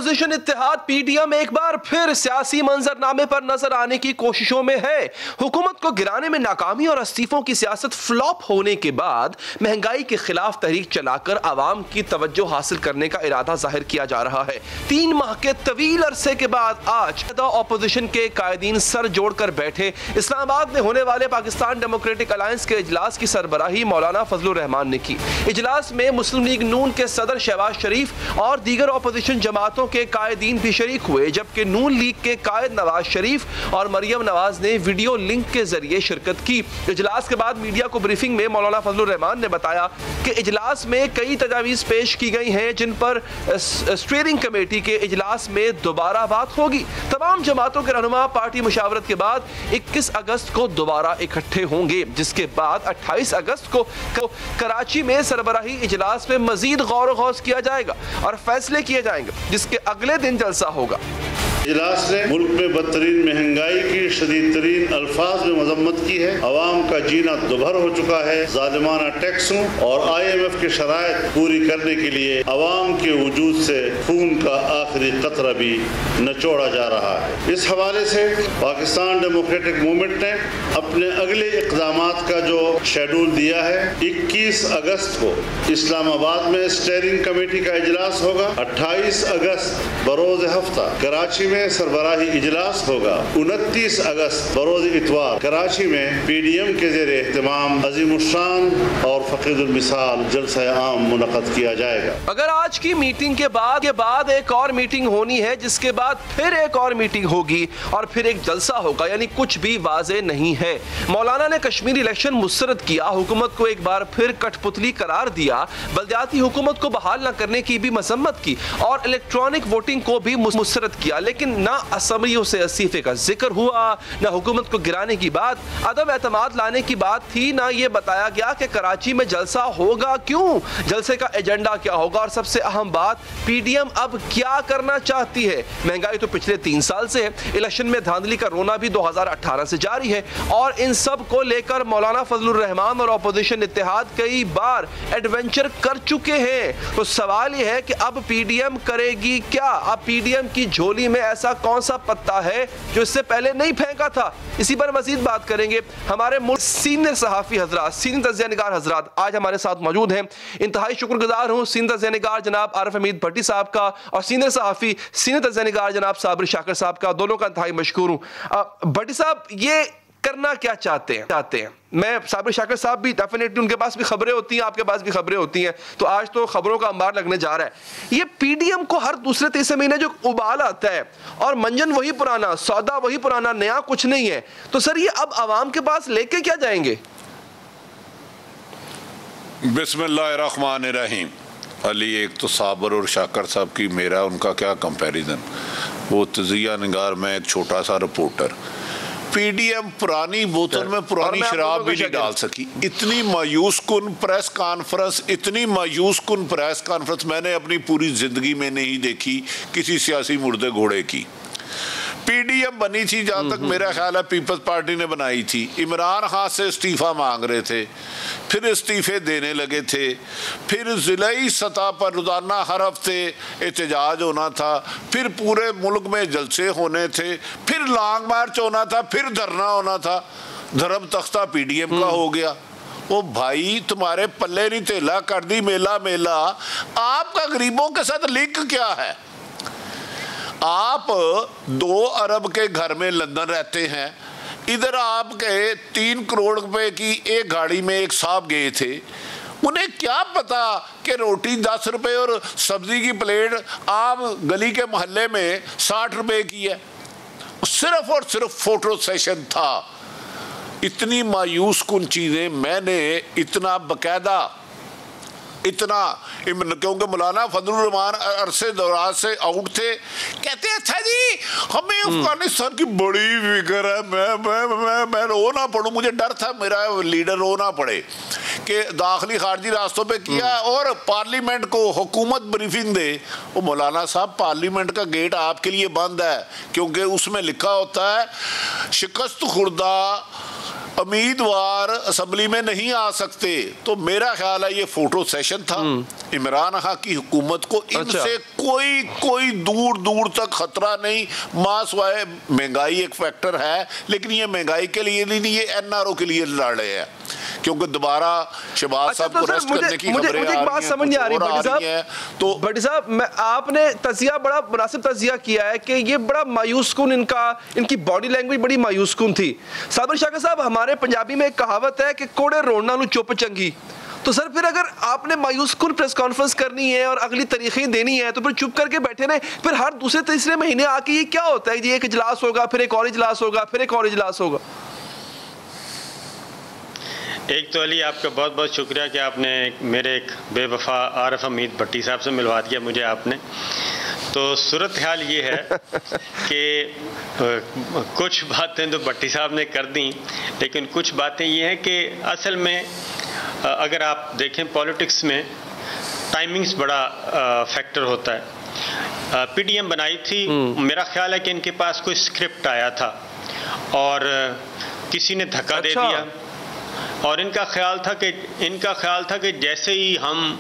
Opposition इत्तेहाद PDM एक बार फिर सियासी मंजरनामे पर नजर आने की कोशिशों में है। हुकूमत को गिराने में नाकामी और इस्तीफों की सियासत फ्लॉप होने के बाद महंगाई के खिलाफ तहरीक चलाकर आवाम की तवज्जो हासिल करने का इरादा जाहिर किया जा रहा है। 3 माह के तवील अरसे के बाद आज ऑपोजिशन के कायदीन सर जोड़कर बैठे। इस्लामाबाद में होने वाले पाकिस्तान डेमोक्रेटिक अलायंस के इजलास की सरबराही मौलाना फजलुर रहमान ने की। इजलास में मुस्लिम लीग नून के सदर शहबाज शरीफ और दीगर ऑपोजिशन जमातों के कायदीन भी शरीक हुए, जबकि नून लीग के कायद नवाज शरीफ और मरियम नवाज ने वीडियो लिंक के जरिए शिरकत की। इजलास के बाद मीडिया को ब्रीफिंग में मौलाना फजलुर रहमान ने बताया कि इजलास में कई तजावीज़ पेश की गई हैं जिन पर स्टीयरिंग कमेटी के इजलास में दोबारा बात होगी। तमाम जमातों के रहनुमा पार्टी मुशावरत के बाद 21 अगस्त को दोबारा इकट्ठे होंगे, जिसके बाद 28 अगस्त को कराची में सरबराही इजलास में मजीद गौर गौस किया जाएगा और फैसले किए जाएंगे, जिसके अगले दिन जलसा होगा। इजलास ने मुल्क में बदतरीन महंगाई की शदीद तरीन अल्फाज में मजम्मत की है। अवाम का जीना दुभर हो चुका है। जालिमाना टैक्सों और IMF की शराइत पूरी करने के लिए अवाम के वजूद से खून का आखिरी कतरा भी नचोड़ा जा रहा है। इस हवाले से पाकिस्तान डेमोक्रेटिक मूवमेंट ने अपने अगले इक़दामात का जो शेड्यूल दिया है, 21 अगस्त को इस्लामाबाद में स्टीयरिंग कमेटी का इजलास होगा। 28 अगस्त बरोज़ हफ्ता कराची में सरबराही इजलास होगा। 29 अगस्त बरोज़ इतवार कराची में PDM के ज़ेरे एहतमाम अज़ीमुश्शान और फ़क़ीदुल मिसाल जलसा आम मुनक़द किया जाएगा। अगर आज की मीटिंग के बाद एक और मीटिंग होनी है, जिसके बाद फिर एक और मीटिंग होगी और फिर एक जलसा होगा, यानी कुछ भी वाज़े नहीं है। मौलाना ने कश्मीर इलेक्शन मुस्तरद किया, हुकूमत को एक बार फिर कठपुतली करार दिया, बल्दियाती हुकूमत को बहाल न करने की भी मजम्मत की और इलेक्ट्रॉनिक वोटिंग को भी मुस्तरद किया, लेकिन ना असम्बलियों से इस्तीफे का जिक्र हुआ, ना हुकूमत को गिराने की बात, अदम एतमाद लाने की बात थी, ना ये बताया गया कि कराची में जलसा होगा क्यों, जलसे का एजेंडा क्या होगा और सबसे अहम बात PDM अब क्या करना चाहती है। महंगाई तो पिछले 3 साल से है, इलेक्शन में धांधली का रोना भी 2018 से जारी है और इन सब को लेकर मौलाना फजलुर रहमान और ऑपोजिशन इत्तेहाद कई बार एडवेंचर कर चुके हैं। तो सवाल यह है कि अब PDM करेगी क्या? अब PDM की झोली में ऐसा कौन सा पत्ता है जो इससे पहले नहीं फेंका था? इसी पर मजीद बात करेंगे। हमारे सीनियर सहाफी हजरात, सीनियर तज्ज़िया निगार हजरात आज हमारे साथ मौजूद हैं। इंतहाई शुक्रगुजार हूँ सीनियर तज्ज़िया निगार जनाब आरिफ हमीद भट्टी साहब का और सीनियर सहाफी सीनियर तज्ज़िया निगार जनाब साबिर शाकिर साहब का, दोनों का इंतहाई मशकूर हूँ। भट्टी साहब, ये करना क्या चाहते हैं? मैं साबिर शाकिर साहब भी डेफिनेटली, उनके पास भी खबरें होती हैं, आपके पास भी खबरें होती हैं, तो आज तो खबरों का अंबार लगने जा रहा है। ये PDM को हर दूसरे तीसरे महीने जो उबाल आता है और मंजन वही पुराना, सौदा वही पुराना, नया कुछ नहीं है, तो सर ये अब आवाम के पास लेके क्या जाएंगे? बिस्मिल्लाहिर्रहमानिर्रहीम। अली, एक तो साबिर और शाकिर साहब की मेरा उनका क्या कंपैरिजन, वो तज़िया निगार में एक छोटा सा रिपोर्टर। PDM पुरानी बोतल में पुरानी शराब भी नहीं डाल सकी। इतनी मायूस कुन प्रेस कॉन्फ्रेंस मैंने अपनी पूरी जिंदगी में नहीं देखी किसी सियासी मुर्दे घोड़े की। PDM बनी थी, जहाँ तक मेरा ख्याल है पीपल्स पार्टी ने बनाई थी, इमरान खान से इस्तीफा मांग रहे थे, फिर इस्तीफे देने लगे थे, फिर ज़िलाई सतह पर रोज़ाना हर हफ्ते एहतजाज होना था, फिर पूरे मुल्क में जलसे होने थे, फिर लॉन्ग मार्च होना था, फिर धरना होना था। धर्म तख्ता PDM का हो गया। ओ भाई, तुम्हारे पल्ले नहीं तेला कर दी मेला मेला। आपका गरीबों के साथ लिंक क्या है? आप 2 अरब के घर में लंदन रहते हैं, इधर आपके 3 करोड़ रुपए की एक गाड़ी में एक साहब गए थे, उन्हें क्या पता कि रोटी 10 रुपए और सब्जी की प्लेट आप गली के मोहल्ले में 60 रुपए की है। सिर्फ और सिर्फ फोटो सेशन था। इतनी मायूस कुन चीज़ें मैंने इतना बकायदा क्योंकि मौलाना फजलुर रहमान अरसे दौरान से आउट थे, कहते हैं अच्छा जी हमें अफगानिस्तान की बड़ी फिक्र है, मैं रो ना पड़ूं। मुझे डर था मेरा लीडर रो ना पड़े कि दाखिली खारजी रास्तों पे किया और पार्लियामेंट को हुकूमत ब्रीफिंग दे। वो मौलाना साहब, पार्लियामेंट का गेट आपके लिए बंद है, क्योंकि उसमें लिखा होता है शिकस्त खुर्दा उम्मीदवार असम्बली में नहीं आ सकते, तो मेरा ख्याल है ये फोटो सेशन था। इमरान खान की हुकूमत को इनसे कोई दूर दूर तक खतरा नहीं। मासवाए महंगाई एक फैक्टर है, लेकिन ये महंगाई के लिए नहीं, ये एनआरओ के लिए लड़ रहे हैं, क्योंकि दोबारा शहबाज साहब को अरेस्ट करने की खबरें आ रही हैं। बात समझ नहीं आ रही तो भट्टी साहब, आपने तजिया बड़ा मुनासिब तजिया किया है कि ये बड़ा मायूस कुन, इनकी बॉडी लैंग्वेज बड़ी मायूस कुन थी। साबिर शाकिर साहब, हमारे पंजाबी में एक कहावत है कि कोड़े रोना नु चुप चंगी। तो सर फिर अगर आपने मायूस कुन प्रेस कॉन्फ्रेंस करनी है और अगली तारीखें देनी है, तो फिर चुप करके बैठे रहे, फिर हर दूसरे तीसरे महीने आके ये क्या होता है? ये एक इजलास होगा, फिर एक और इजलास होगा, फिर एक और इजलास होगा। एक तो अली, आपका बहुत बहुत शुक्रिया कि आपने मेरे एक बेवफा आरिफ हमीद भट्टी साहब से मिलवा दिया मुझे आपने। तो सूरत हाल ये है कि कुछ बातें तो भट्टी साहब ने कर दी, लेकिन कुछ बातें ये हैं कि असल में अगर आप देखें पॉलिटिक्स में टाइमिंग्स बड़ा फैक्टर होता है। पीडीएम बनाई थी, मेरा ख्याल है कि इनके पास कोई स्क्रिप्ट आया था और किसी ने धक्का दे दिया, और इनका ख्याल था कि जैसे ही हम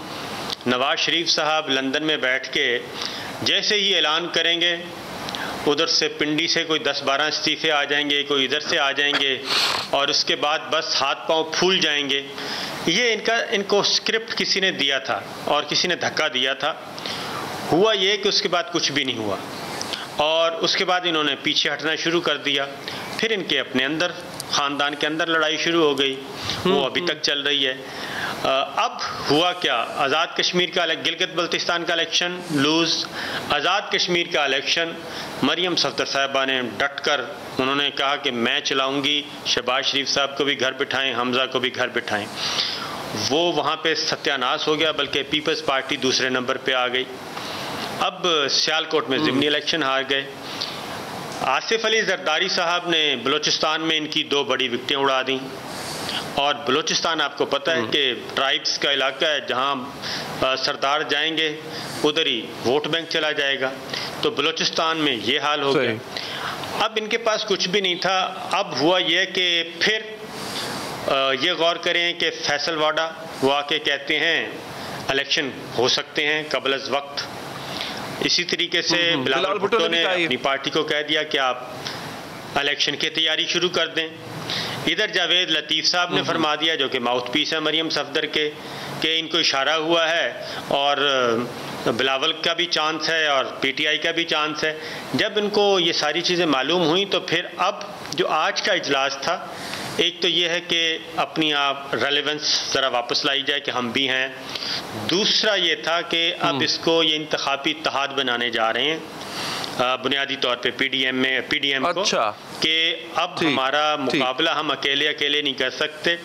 नवाज शरीफ साहब लंदन में बैठ के जैसे ही ऐलान करेंगे, उधर से पिंडी से कोई 10-12 इस्तीफे आ जाएंगे, कोई इधर से आ जाएंगे, और उसके बाद बस हाथ पांव फूल जाएंगे। ये इनको स्क्रिप्ट किसी ने दिया था और किसी ने धक्का दिया था। हुआ ये कि उसके बाद कुछ भी नहीं हुआ, और उसके बाद इन्होंने पीछे हटना शुरू कर दिया। फिर इनके अपने अंदर, ख़ानदान के अंदर लड़ाई शुरू हो गई, वो अभी तक चल रही है। अब हुआ क्या? आज़ाद कश्मीर का, गिलगित बल्तिस्तान का इलेक्शन लूज़, आज़ाद कश्मीर का इलेक्शन मरियम सफदर साहिबा ने डट कर उन्होंने कहा कि मैं चलाऊंगी, शहबाज शरीफ साहब को भी घर बिठाएं, हमजा को भी घर बिठाएं। वो वहाँ पे सत्यानाश हो गया, बल्कि पीपल्स पार्टी दूसरे नंबर पे आ गई। अब सियालकोट में ज़िमनी इलेक्शन हार गए। आसिफ अली जरदारी साहब ने बलूचिस्तान में इनकी 2 बड़ी विकटें उड़ा दी, और बलूचिस्तान आपको पता है कि ट्राइब्स का इलाका है, जहां सरदार जाएंगे उधर ही वोट बैंक चला जाएगा। तो बलूचिस्तान में ये हाल हो गया। अब इनके पास कुछ भी नहीं था। अब हुआ यह कि फिर ये गौर करें कि फैसल वाडा वो आके कहते हैं इलेक्शन हो सकते हैं कबल अज़ वक्त। इसी तरीके से बिलावल भुट्टो ने अपनी पार्टी को कह दिया कि आप इलेक्शन की तैयारी शुरू कर दें। इधर जावेद लतीफ़ साहब ने फरमा दिया, जो कि माउथ पीस है मरियम सफदर के, कि इनको इशारा हुआ है और बिलावल का भी चांस है और पीटीआई का भी चांस है। जब इनको ये सारी चीज़ें मालूम हुई, तो फिर अब जो आज का इजलास था, एक तो ये है कि अपनी आप रेलेवेंस ज़रा वापस लाई जाए कि हम भी हैं। दूसरा ये था कि अब इसको ये इंतखाबी इत्तेहाद बनाने जा रहे हैं, बुनियादी तौर पे पीडीएम को, कि अब हमारा मुकाबला हम अकेले नहीं कर सकते,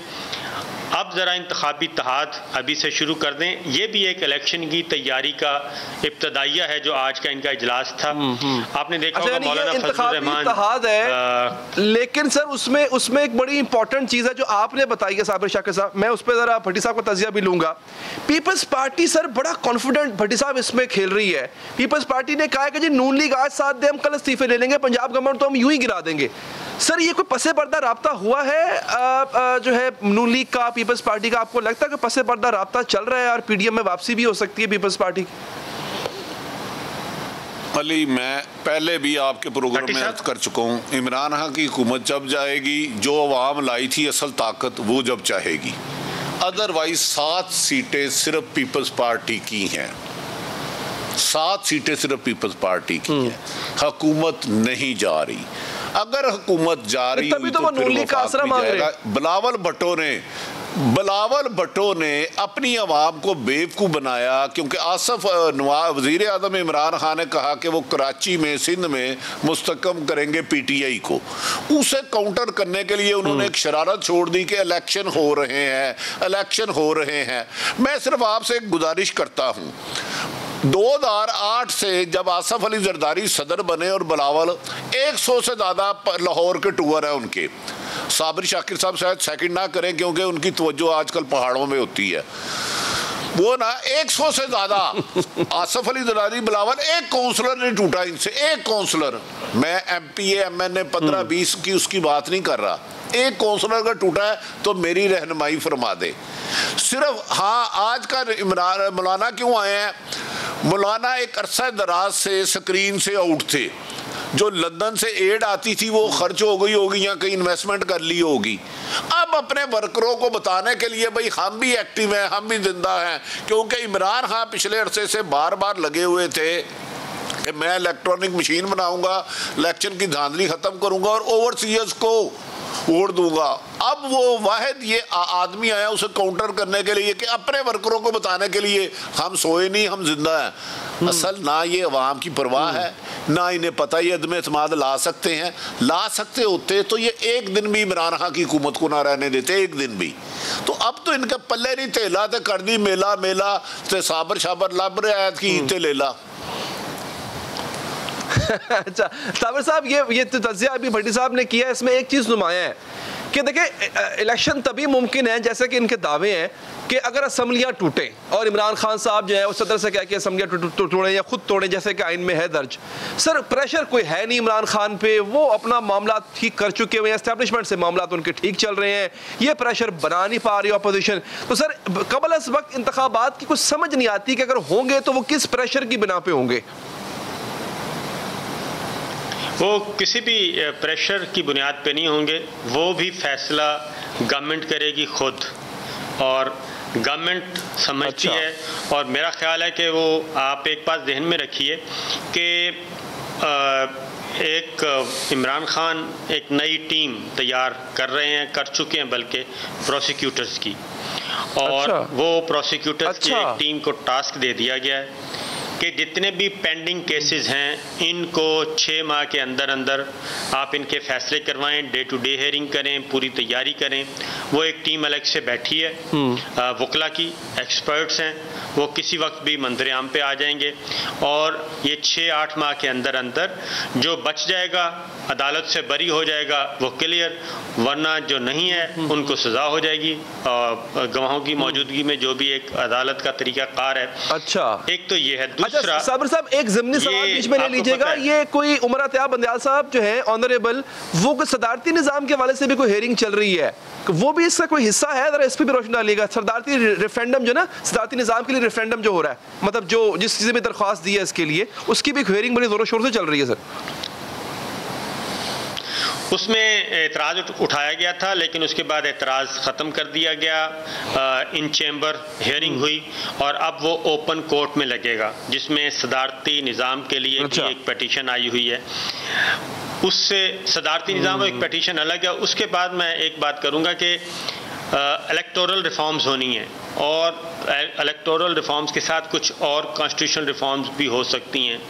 अब ज़रा इंतखाबी इत्तेहाद अभी से शुरू कर दें। ये भी एक इलेक्शन की तैयारी का इब्तदाइया है जो आज का इनका इजलास था। आपने देखा होगा मौलाना फजलुर रहमान है, लेकिन सर उसमें एक बड़ी इंपॉर्टेंट चीज़ है जो आपने बताई है साबिर शाकिर साहब, मैं उस पर ज़रा भट्टी साहब का तजिया भी लूँगा। पीपल्स पार्टी सर बड़ा कॉन्फिडेंट भट्टी साहब इसमें खेल रही है। पीपल्स पार्टी ने कहा है कि जी नून लीग आज साथ दे, हम कल इस्तीफे ले लेंगे, पंजाब गवर्नमेंट तो हम यूं ही गिरा देंगे। सर ये कोई पसे पर्दा राब्ता हुआ है जो है नून लीग का, पीपल्स पार्टी का? आपको लगता है कि पसे पर्दा राब्ता चल रहा है और पीडीएम में वापसी भी हो सकती है पीपल्स पार्टी की? अली, मैं पहले भी आपके प्रोग्राम में अर्ज कर चुका हूँ, इमरान खान की हुकूमत जब जाएगी, जो अवाम लाई थी असल ताकत, वो जब चाहेगी। अदरवाइज 7 सीटें सिर्फ पीपल्स पार्टी की हैं, 7 सीटें सिर्फ पीपल्स पार्टी की हैं। हुकूमत नहीं जा रही। अगर हुकूमत जा रही हुई तो बिलावल भुट्टो ने अपनी आवाम को बेवकूफ़ बनाया, क्योंकि आसफ वज़ीर आज़म इमरान खान ने कहा कि वो कराची में, सिंध में मुस्तकम करेंगे पीटीआई को। उसे काउंटर करने के लिए उन्होंने एक शरारत छोड़ दी कि इलेक्शन हो रहे हैं। मैं सिर्फ आपसे एक गुजारिश करता हूँ, 2008 से जब आसफ अली जरदारी सदर बने और बिलावल 100 से ज़्यादा लाहौर के टूर है उनके। साबिर शाकिर साहब शायद सेकंड ना करें, क्योंकि उनकी तवज्जो आजकल पहाड़ों में होती है। वो ना 100 से ज्यादा आसफ अली दलाली बिलावल, एक काउंसलर नहीं टूटा इनसे, एक काउंसलर। मैं MPA MNA 15-20 की उसकी बात नहीं कर रहा, एक काउंसलर अगर टूटा है तो मेरी रहनुमाई फरमा दे सिर्फ। हाँ, आज का मौलाना क्यों आए हैं? मौलाना एक अरसा दराज से स्क्रीन से आउट थे। जो लंदन से एड आती थी वो खर्च हो गई होगी या कहीं इन्वेस्टमेंट कर ली होगी। अब अपने वर्करों को बताने के लिए भाई हम भी एक्टिव हैं, हम भी जिंदा हैं, क्योंकि इमरान खान पिछले अरसे से बार बार लगे हुए थे कि मैं इलेक्ट्रॉनिक मशीन बनाऊंगा, इलेक्शन की धांधली खत्म करूंगा और ओवरसीयर्स को वोट दूंगा। अब वो वाहिद ये आदमी आया उसे काउंटर करने के लिए कि अपने वर्करों को बताने के लिए हम सोए नहीं, हम जिंदा हैं। असल ना ये अवाम की परवाह है, ना इन्हें पता ये अदम एतमाद ला सकते हैं। ला सकते होते तो ये एक दिन भी इमरान खान की हुकूमत को ना रहने देते, एक दिन भी। तो अब तो इनका पल्ले नहीं तेला तो कर दी मेला मेला ते साबर शाबर लब रहा की ते लेला। अच्छा साबिर साहब, ये तो तज़िया अभी भट्टी साहब ने किया, इसमें एक चीज़ नुमाया है कि देखिए इलेक्शन तभी मुमकिन है जैसे कि इनके दावे हैं कि अगर असम्बलियाँ टूटें और इमरान खान साहब जो है उस सदर से क्या कि असम्बलियाँ तोड़ें या खुद तोड़ें जैसे कि आइन में है दर्ज। सर प्रेशर कोई है नहीं इमरान खान पे, वो अपना मामला ठीक कर चुके हुए हैं, एस्टैब्लिशमेंट से मामला उनके ठीक चल रहे हैं, ये प्रेशर बना नहीं पा रही अपोजिशन। तो सर कबल इस वक्त इंतखाबात की कुछ समझ नहीं आती कि अगर होंगे तो वो किस प्रेशर की बिना पे होंगे? वो किसी भी प्रेशर की बुनियाद पे नहीं होंगे, वो भी फैसला गवर्नमेंट करेगी खुद, और गवर्नमेंट समझती है। और मेरा ख्याल है कि वो आप एक बात जहन में रखिए कि एक इमरान खान एक नई टीम तैयार कर रहे हैं, कर चुके हैं बल्कि प्रोसिक्यूटर्स की, और वो प्रोसिक्यूटर्स की एक टीम को टास्क दे दिया गया है कि जितने भी पेंडिंग केसेस हैं इनको 6 माह के अंदर अंदर आप इनके फैसले करवाएं, डे टू डे हेयरिंग करें, पूरी तैयारी करें। वो एक टीम अलग से बैठी है, वकला की एक्सपर्ट्स हैं, वो किसी वक्त भी मंजर आम पे आ जाएंगे, और ये 6-8 माह के अंदर अंदर जो बच जाएगा अदालत से बरी हो जाएगा वो क्लियर, वरना जो नहीं है उनको सजा हो जाएगी गवाहों की मौजूदगी में, जो भी एक अदालत का तरीका कार है। अच्छा, एक तो ये है। अच्छा साबिर साहब, एक ज़िमनी सवाल बीच में ले लीजिएगा, ये कोई उमर अत्याब बंदयाल साहब जो है ऑनरेबल, वो कोई सदारती निज़ाम के हवाले से भी कोई हेयरिंग चल रही है, वो भी इसका कोई हिस्सा है? जरा इस पर भी रोशनी डालिएगा। सदारती रेफरेंडम जो ना, सदारती निज़ाम के लिए रेफरेंडम जो हो रहा है, मतलब जो जिस चीज़ में दरख्वास्त दी है इसके लिए, उसकी भी हेयरिंग बड़ी ज़ोरों शोर से चल रही है सर। उसमें एतराज़ उठाया गया था, लेकिन उसके बाद एतराज़ ख़त्म कर दिया गया, इन चैम्बर हेयरिंग हुई, और अब वो ओपन कोर्ट में लगेगा, जिसमें सदारती निज़ाम के लिए भी एक पटिशन आई हुई है। उससे सदारती निज़ाम एक पटिशन अलग है। उसके बाद मैं एक बात करूँगा कि इलेक्टोरल रिफॉर्म्स होनी है, और इलेक्टोरल रिफॉर्म्स के साथ कुछ और कॉन्स्टिट्यूशनल रिफॉर्म्स भी हो सकती हैं,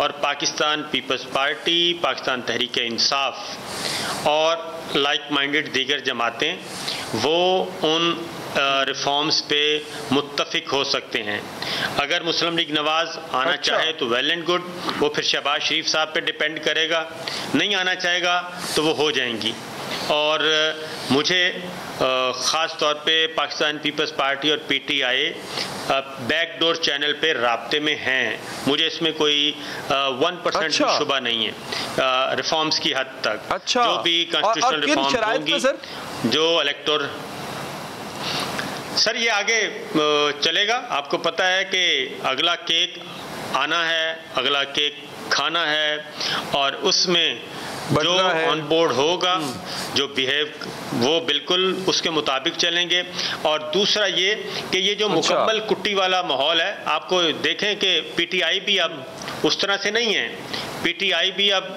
और पाकिस्तान पीपल्स पार्टी, पाकिस्तान तहरीक इंसाफ और लाइक माइंडेड दीगर जमातें वो उन रिफॉर्म्स पे मुत्तफिक हो सकते हैं। अगर मुस्लिम लीग नवाज़ आना चाहे तो वेल एंड गुड, वो फिर शहबाज शरीफ साहब पे डिपेंड करेगा, नहीं आना चाहेगा तो वो हो जाएंगी। और मुझे ख़ास तौर पे पाकिस्तान पीपल्स पार्टी और PTI बैकडोर चैनल पे राब्ते में हैं, मुझे इसमें कोई 1% भी शुबा नहीं है रिफॉर्म्स की हद तक। जो भी कॉन्स्टिट्यूशनल रिफॉर्म होंगी, जो इलेक्टोर सर ये आगे चलेगा। आपको पता है कि अगला केक आना है, अगला केक खाना है, और उसमें जो ऑन बोर्ड होगा, जो बिहेव, वो बिल्कुल उसके मुताबिक चलेंगे। और दूसरा ये कि ये जो मुकम्मल कुट्टी वाला माहौल है, आपको देखें कि PTI भी अब उस तरह से नहीं है। PTI भी अब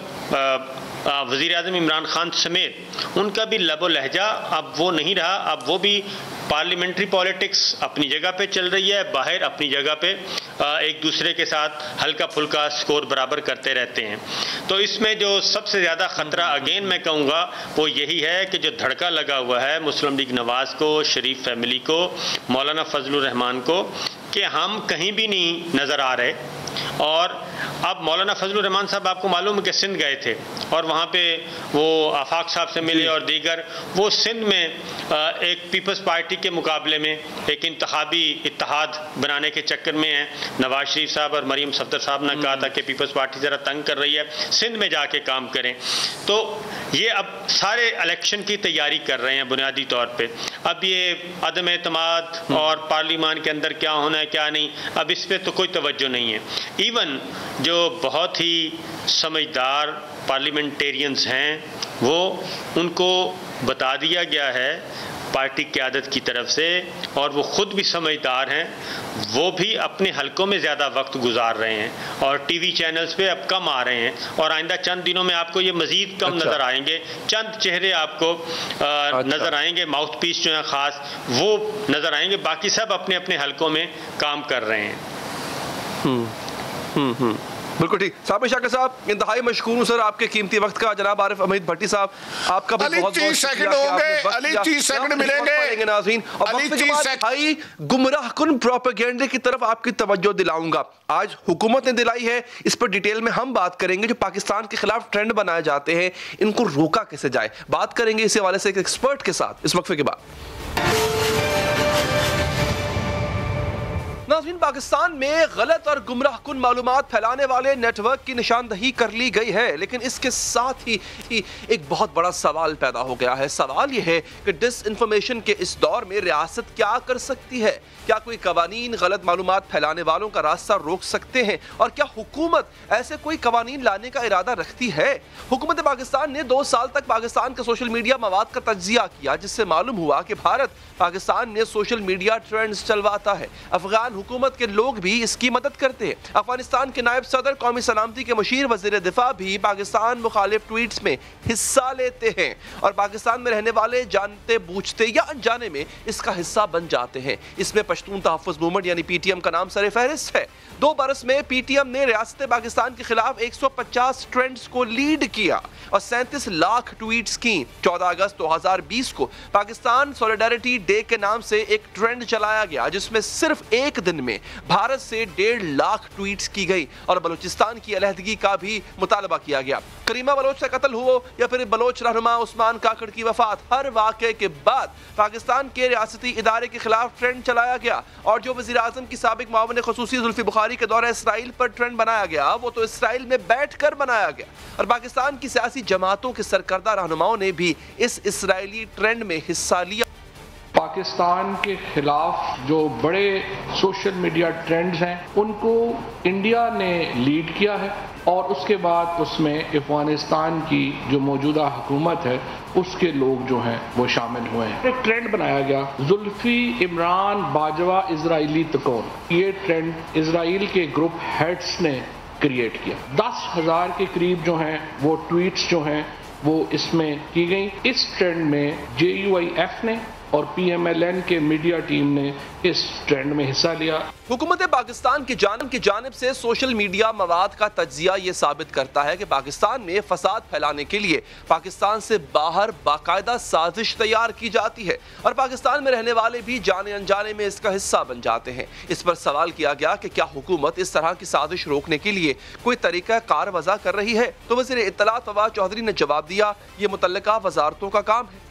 वज़ीर-ए-आज़म इमरान खान समेत उनका भी लबो लहजा अब वो नहीं रहा। अब वो भी पार्लियामेंट्री पॉलिटिक्स अपनी जगह पे चल रही है, बाहर अपनी जगह पे एक दूसरे के साथ हल्का फुल्का स्कोर बराबर करते रहते हैं। तो इसमें जो सबसे ज़्यादा ख़तरा अगेन मैं कहूँगा वो यही है कि जो धड़का लगा हुआ है मुस्लिम लीग नवाज़ को, शरीफ फैमिली को, मौलाना फजलुर रहमान को, कि हम कहीं भी नहीं नज़र आ रहे, और अब मौलाना फजलुर रहमान साहब आपको मालूम है कि सिंध गए थे और वहाँ पे वो आफाक साहब से मिले और दीगर, वो सिंध में एक पीपल्स पार्टी के मुकाबले में एक इंतखाबी इत्तेहाद बनाने के चक्कर में है। नवाज शरीफ साहब और मरीम सफदर साहब ने कहा था कि पीपल्स पार्टी ज़रा तंग कर रही है, सिंध में जाके काम करें। तो ये अब सारे इलेक्शन की तैयारी कर रहे हैं बुनियादी तौर पे। अब ये अदम एतमाद और पार्लियामान के अंदर क्या होना है क्या नहीं, अब इस पर तो कोई तवज्जो नहीं है। इवन जो बहुत ही समझदार पार्लियामेंटेरियंस हैं वो उनको बता दिया गया है पार्टी क़यादत की तरफ से, और वो ख़ुद भी समझदार हैं, वो भी अपने हलकों में ज़्यादा वक्त गुजार रहे हैं और टीवी चैनल्स पे अब कम आ रहे हैं और आइंदा चंद दिनों में आपको ये मज़ीद कम नज़र आएंगे। चंद चेहरे आपको नज़र आएंगे, माउथ पीस जो है ख़ास वो नज़र आएंगे, बाकी सब अपने अपने हलकों में काम कर रहे हैं। बिल्कुल ठीक। साबिर शाकिर साहब, इंतहाई मशकूर हूं सर आपके कीमती वक्त का। जनाब आरिफ अमीद भट्टी साहब, आपका भी बहुत बहुत शुक्रिया। गुमराहकुन प्रोपेगेंडे की तरफ आपकी तवज्जो दिलाऊंगा। आज हुकूमत ने दिलाई है, इस पर डिटेल में हम बात करेंगे। जो पाकिस्तान के खिलाफ ट्रेंड बनाए जाते हैं, इनको रोका कैसे जाए, बात करेंगे इस हवाले से एक एक्सपर्ट के साथ इस वक्फे के बाद। नाज़रीन, पाकिस्तान में गलत और गुमराहकुन मालूमात फैलाने वाले नेटवर्क की निशानदही कर ली गई है, लेकिन इसके साथ ही एक बहुत बड़ा सवाल पैदा हो गया है। सवाल यह है कि डिसइंफॉर्मेशन के इस दौर में रियासत क्या कर सकती है? क्या कोई कवानीन गलत मालूमात फैलाने वालों का रास्ता रोक सकते हैं? और क्या हुकूमत ऐसे कोई कवानीन लाने का इरादा रखती है? हुकूमत पाकिस्तान ने 2 साल तक पाकिस्तान के सोशल मीडिया मवाद का तज्जिया किया, जिससे मालूम हुआ कि भारत पाकिस्तान में सोशल मीडिया ट्रेंड्स चलवाता है। अफगान हुकूमत के लोग भी इसकी मदद करते हैं। अफगानिस्तान के नायब सदर, कौमी सलामती के मुशीर, वज़ीर दिफा भी पाकिस्तान मुखालिफ ट्वीट्स में हिस्सा लेते हैं और पाकिस्तान में रहने वाले जानते बूझते या अनजाने में इसका हिस्सा बन जाते हैं। इसमें पश्तून तहफ़्फ़ुज़ मूवमेंट यानी PTM का नाम सरे फहरिस्त है। 2 बरस में PTM ने रियासत पाकिस्तान के खिलाफ 150 ट्रेंड्स को लीड किया और 37 लाख ट्वीट्स की। 14 अगस्त 2020 को पाकिस्तान सॉलिडारिटी डे के नाम से एक ट्रेंड चलाया गया, जिसमें सिर्फ एक दिन में भारत से 1.5 लाख ट्वीट्स की गई और बलूचिस्तान की अलहदगी का भी मुतालबा किया गया। करीमा बलोच का कत्ल हुआ या फिर बलोच रहनुमा उस्मान काकड़ की वफात, हर वाक़े के बाद पाकिस्तान के रियासती इदारे के खिलाफ ट्रेंड चलाया गया। और जो वज़ीर आज़म की साबिक मुआविन ख़ुसूसी जुल्फ़ी बुखारी के दौरे इसराइल पर ट्रेंड बनाया गया, वो तो इसराइल में बैठकर बनाया गया और पाकिस्तान की सियासी जमातों के सरकर्दा रहनुमाओं ने भी इस इसराइली ट्रेंड में हिस्सा लिया। पाकिस्तान के खिलाफ जो बड़े सोशल मीडिया ट्रेंड्स हैं उनको इंडिया ने लीड किया है और उसके बाद उसमें अफगानिस्तान की जो मौजूदा हुकूमत है उसके लोग जो हैं वो शामिल हुए हैं। एक ट्रेंड बनाया गया, जुल्फी इमरान बाजवा इजरायली तकोन। ये ट्रेंड इजराइल के ग्रुप हेड्स ने क्रिएट किया। 10,000 के करीब जो हैं वो ट्वीट्स जो हैं वो इसमें की गई। इस ट्रेंड में JUIF ने और PMLN के मीडिया टीम ने इस ट्रेंड में हिस्सा लिया। हुकूमत पाकिस्तान की जानिब से सोशल मीडिया मवाद का तज्जिया ये साबित करता है कि पाकिस्तान में फसाद फैलाने के लिए पाकिस्तान से बाहर बाकायदा साजिश तैयार की जाती है और पाकिस्तान में रहने वाले भी जाने अनजाने में इसका हिस्सा बन जाते हैं। इस पर सवाल किया गया कि क्या हुकूमत इस तरह की साजिश रोकने के लिए कोई तरीका कार वज़ा कर रही है, तो वज़ीर इत्तलात फवाद चौधरी ने जवाब दिया, ये मुतल्लिका वजारतों का काम है।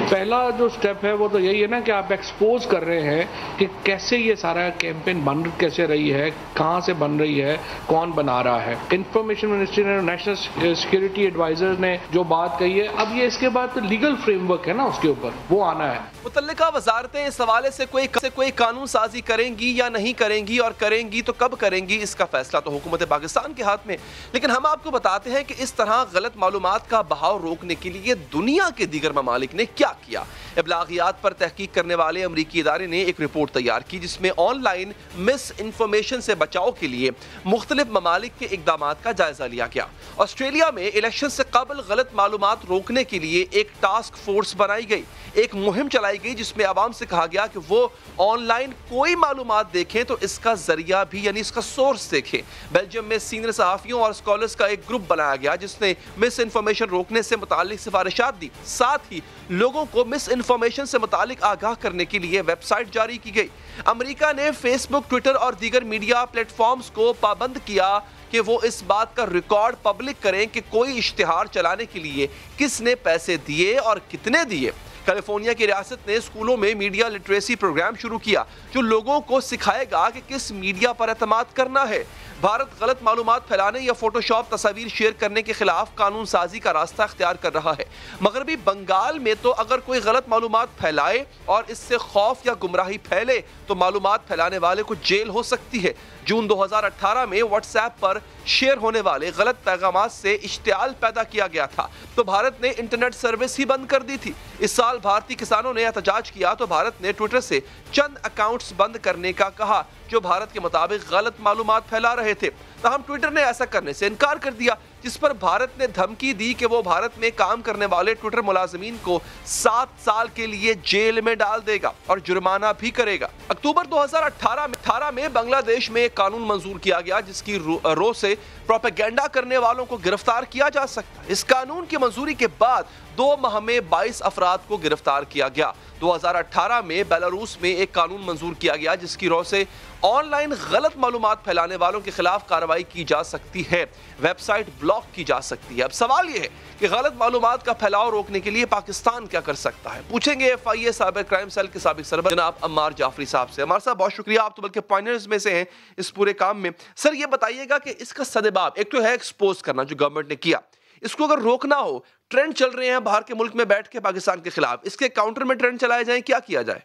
पहला जो स्टेप है वो तो यही है ना कि आप एक्सपोज कर रहे हैं कि कैसे ये सारा कैंपेन बन कैसे रही है, कहाँ से बन रही है, कौन बना रहा है। इंफॉर्मेशन मिनिस्ट्री ने, नेशनल सिक्योरिटी एडवाइजर ने जो बात कही है, अब ये इसके बाद तो लीगल फ्रेमवर्क है ना उसके ऊपर वो आना है। मुतल्लिका वजारतें इस हवाले से कोई कानून साजी करेंगी या नहीं करेंगी और करेंगी तो कब करेंगी, इसका फैसला तो हुकूमत पाकिस्तान के हाथ में। लेकिन हम आपको बताते हैं कि इस तरह गलत मालूमात का बहाव रोकने के लिए दुनिया के दीगर ममालिक ने क्या किया। इब्लागियात पर तहकीक करने वाले अमरीकी इदारे ने एक रिपोर्ट तैयार की जिसमें ऑनलाइन मिस इन्फॉर्मेशन से बचाव के लिए मुख्तलिफ ममालिक के इकदामात का जायजा लिया गया। ऑस्ट्रेलिया में इलेक्शन से कबल गलत मालूमात रोकने के लिए एक टास्क फोर्स बनाई गई, एक मुहिम चलाई गई जिसमें आवाम से कहा गया कि वो ऑनलाइन कोई मालूमात देखें तो इसका जरिया भी यानी इसका सोर्स देखें। बेल्जियम में सीनियर सहाफियों और स्कॉलर्स का एक ग्रुप बनाया गया जिसने मिस इन्फॉर्मेशन रोकने से मुताल्लिक सिफारिशात दी, साथ ही लोगों को मिस इंफॉर्मेशन से मुतालिक आगाह करने के लिए वेबसाइट जारी की गई। अमेरिका ने फेसबुक, ट्विटर और दीगर मीडिया प्लेटफॉर्म्स को पाबंद किया कि वो इस बात का रिकॉर्ड पब्लिक करें कि कोई इश्तिहार चलाने के लिए किसने पैसे दिए और कितने दिए। कैलिफोर्निया की रियासत ने स्कूलों में मीडिया लिटरेसी प्रोग्राम शुरू किया जो लोगों को सिखाएगा कि किस मीडिया पर एतमाद करना है। भारत गलत मालूमात फैलाने या फोटोशॉप तस्वीर शेयर करने के खिलाफ कानून साजी का रास्ता अख्तियार कर रहा है। मगरबी बंगाल में तो अगर कोई गलत मालूमात फैलाए और इससे खौफ या गुमराही फैले तो मालूमात फैलाने वाले को जेल हो सकती है। जून 2018 में व्हाट्सएप पर शेयर होने वाले गलत पैगामात से इश्तियाल पैदा किया गया था तो भारत ने इंटरनेट सर्विस ही बंद कर दी थी। इस साल भारतीय किसानों ने एहतजाज किया तो भारत ने ट्विटर से चंद अकाउंट्स बंद करने का कहा जो भारत के मुताबिक गलत मालूमात फैला रहे थे। तहम ट्विटर ने ऐसा करने से इनकार कर दिया, जिस पर भारत ने धमकी दी कि वो भारत में काम करने वाले ट्विटर मुलाजिमीन को 7 साल के लिए जेल में डाल देगा और जुर्माना भी करेगा। अक्टूबर 2018 में बांग्लादेश में एक कानून मंजूर किया गया जिसकी रो से प्रोपेगेंडा करने वालों को गिरफ्तार किया जा सकता है। इस कानून की मंजूरी के बाद 2 माह में 22 अफराद को गिरफ्तार किया गया। 2018 में बेलारूस में एक कानून मंजूर किया गया जिसकी रो से ऑनलाइन गलत मालूमात फैलाने वालों के खिलाफ कार्रवाई की जा सकती है, वेबसाइट ब्लॉक की जा सकती है। अब सवाल यह है कि गलत मालूमात का फैलाव रोकने के लिए पाकिस्तान क्या कर सकता है। पूछेंगे FIA साइबर क्राइम सेल के साबिक सरबराह जनाब अम्मार जाफरी साहब से। अम्मार साहब, बहुत शुक्रिया, आप तो बल्कि पॉइंटर्स में से हैं इस पूरे काम में। सर, ये बताइएगा कि इसका सदेबाब एक तो है एक्सपोज करना जो गवर्नमेंट ने किया, इसको अगर रोकना हो, ट्रेंड चल रहे हैं बाहर के मुल्क में बैठ के पाकिस्तान के खिलाफ, इसके काउंटर में ट्रेंड चलाए जाए, क्या किया जाए?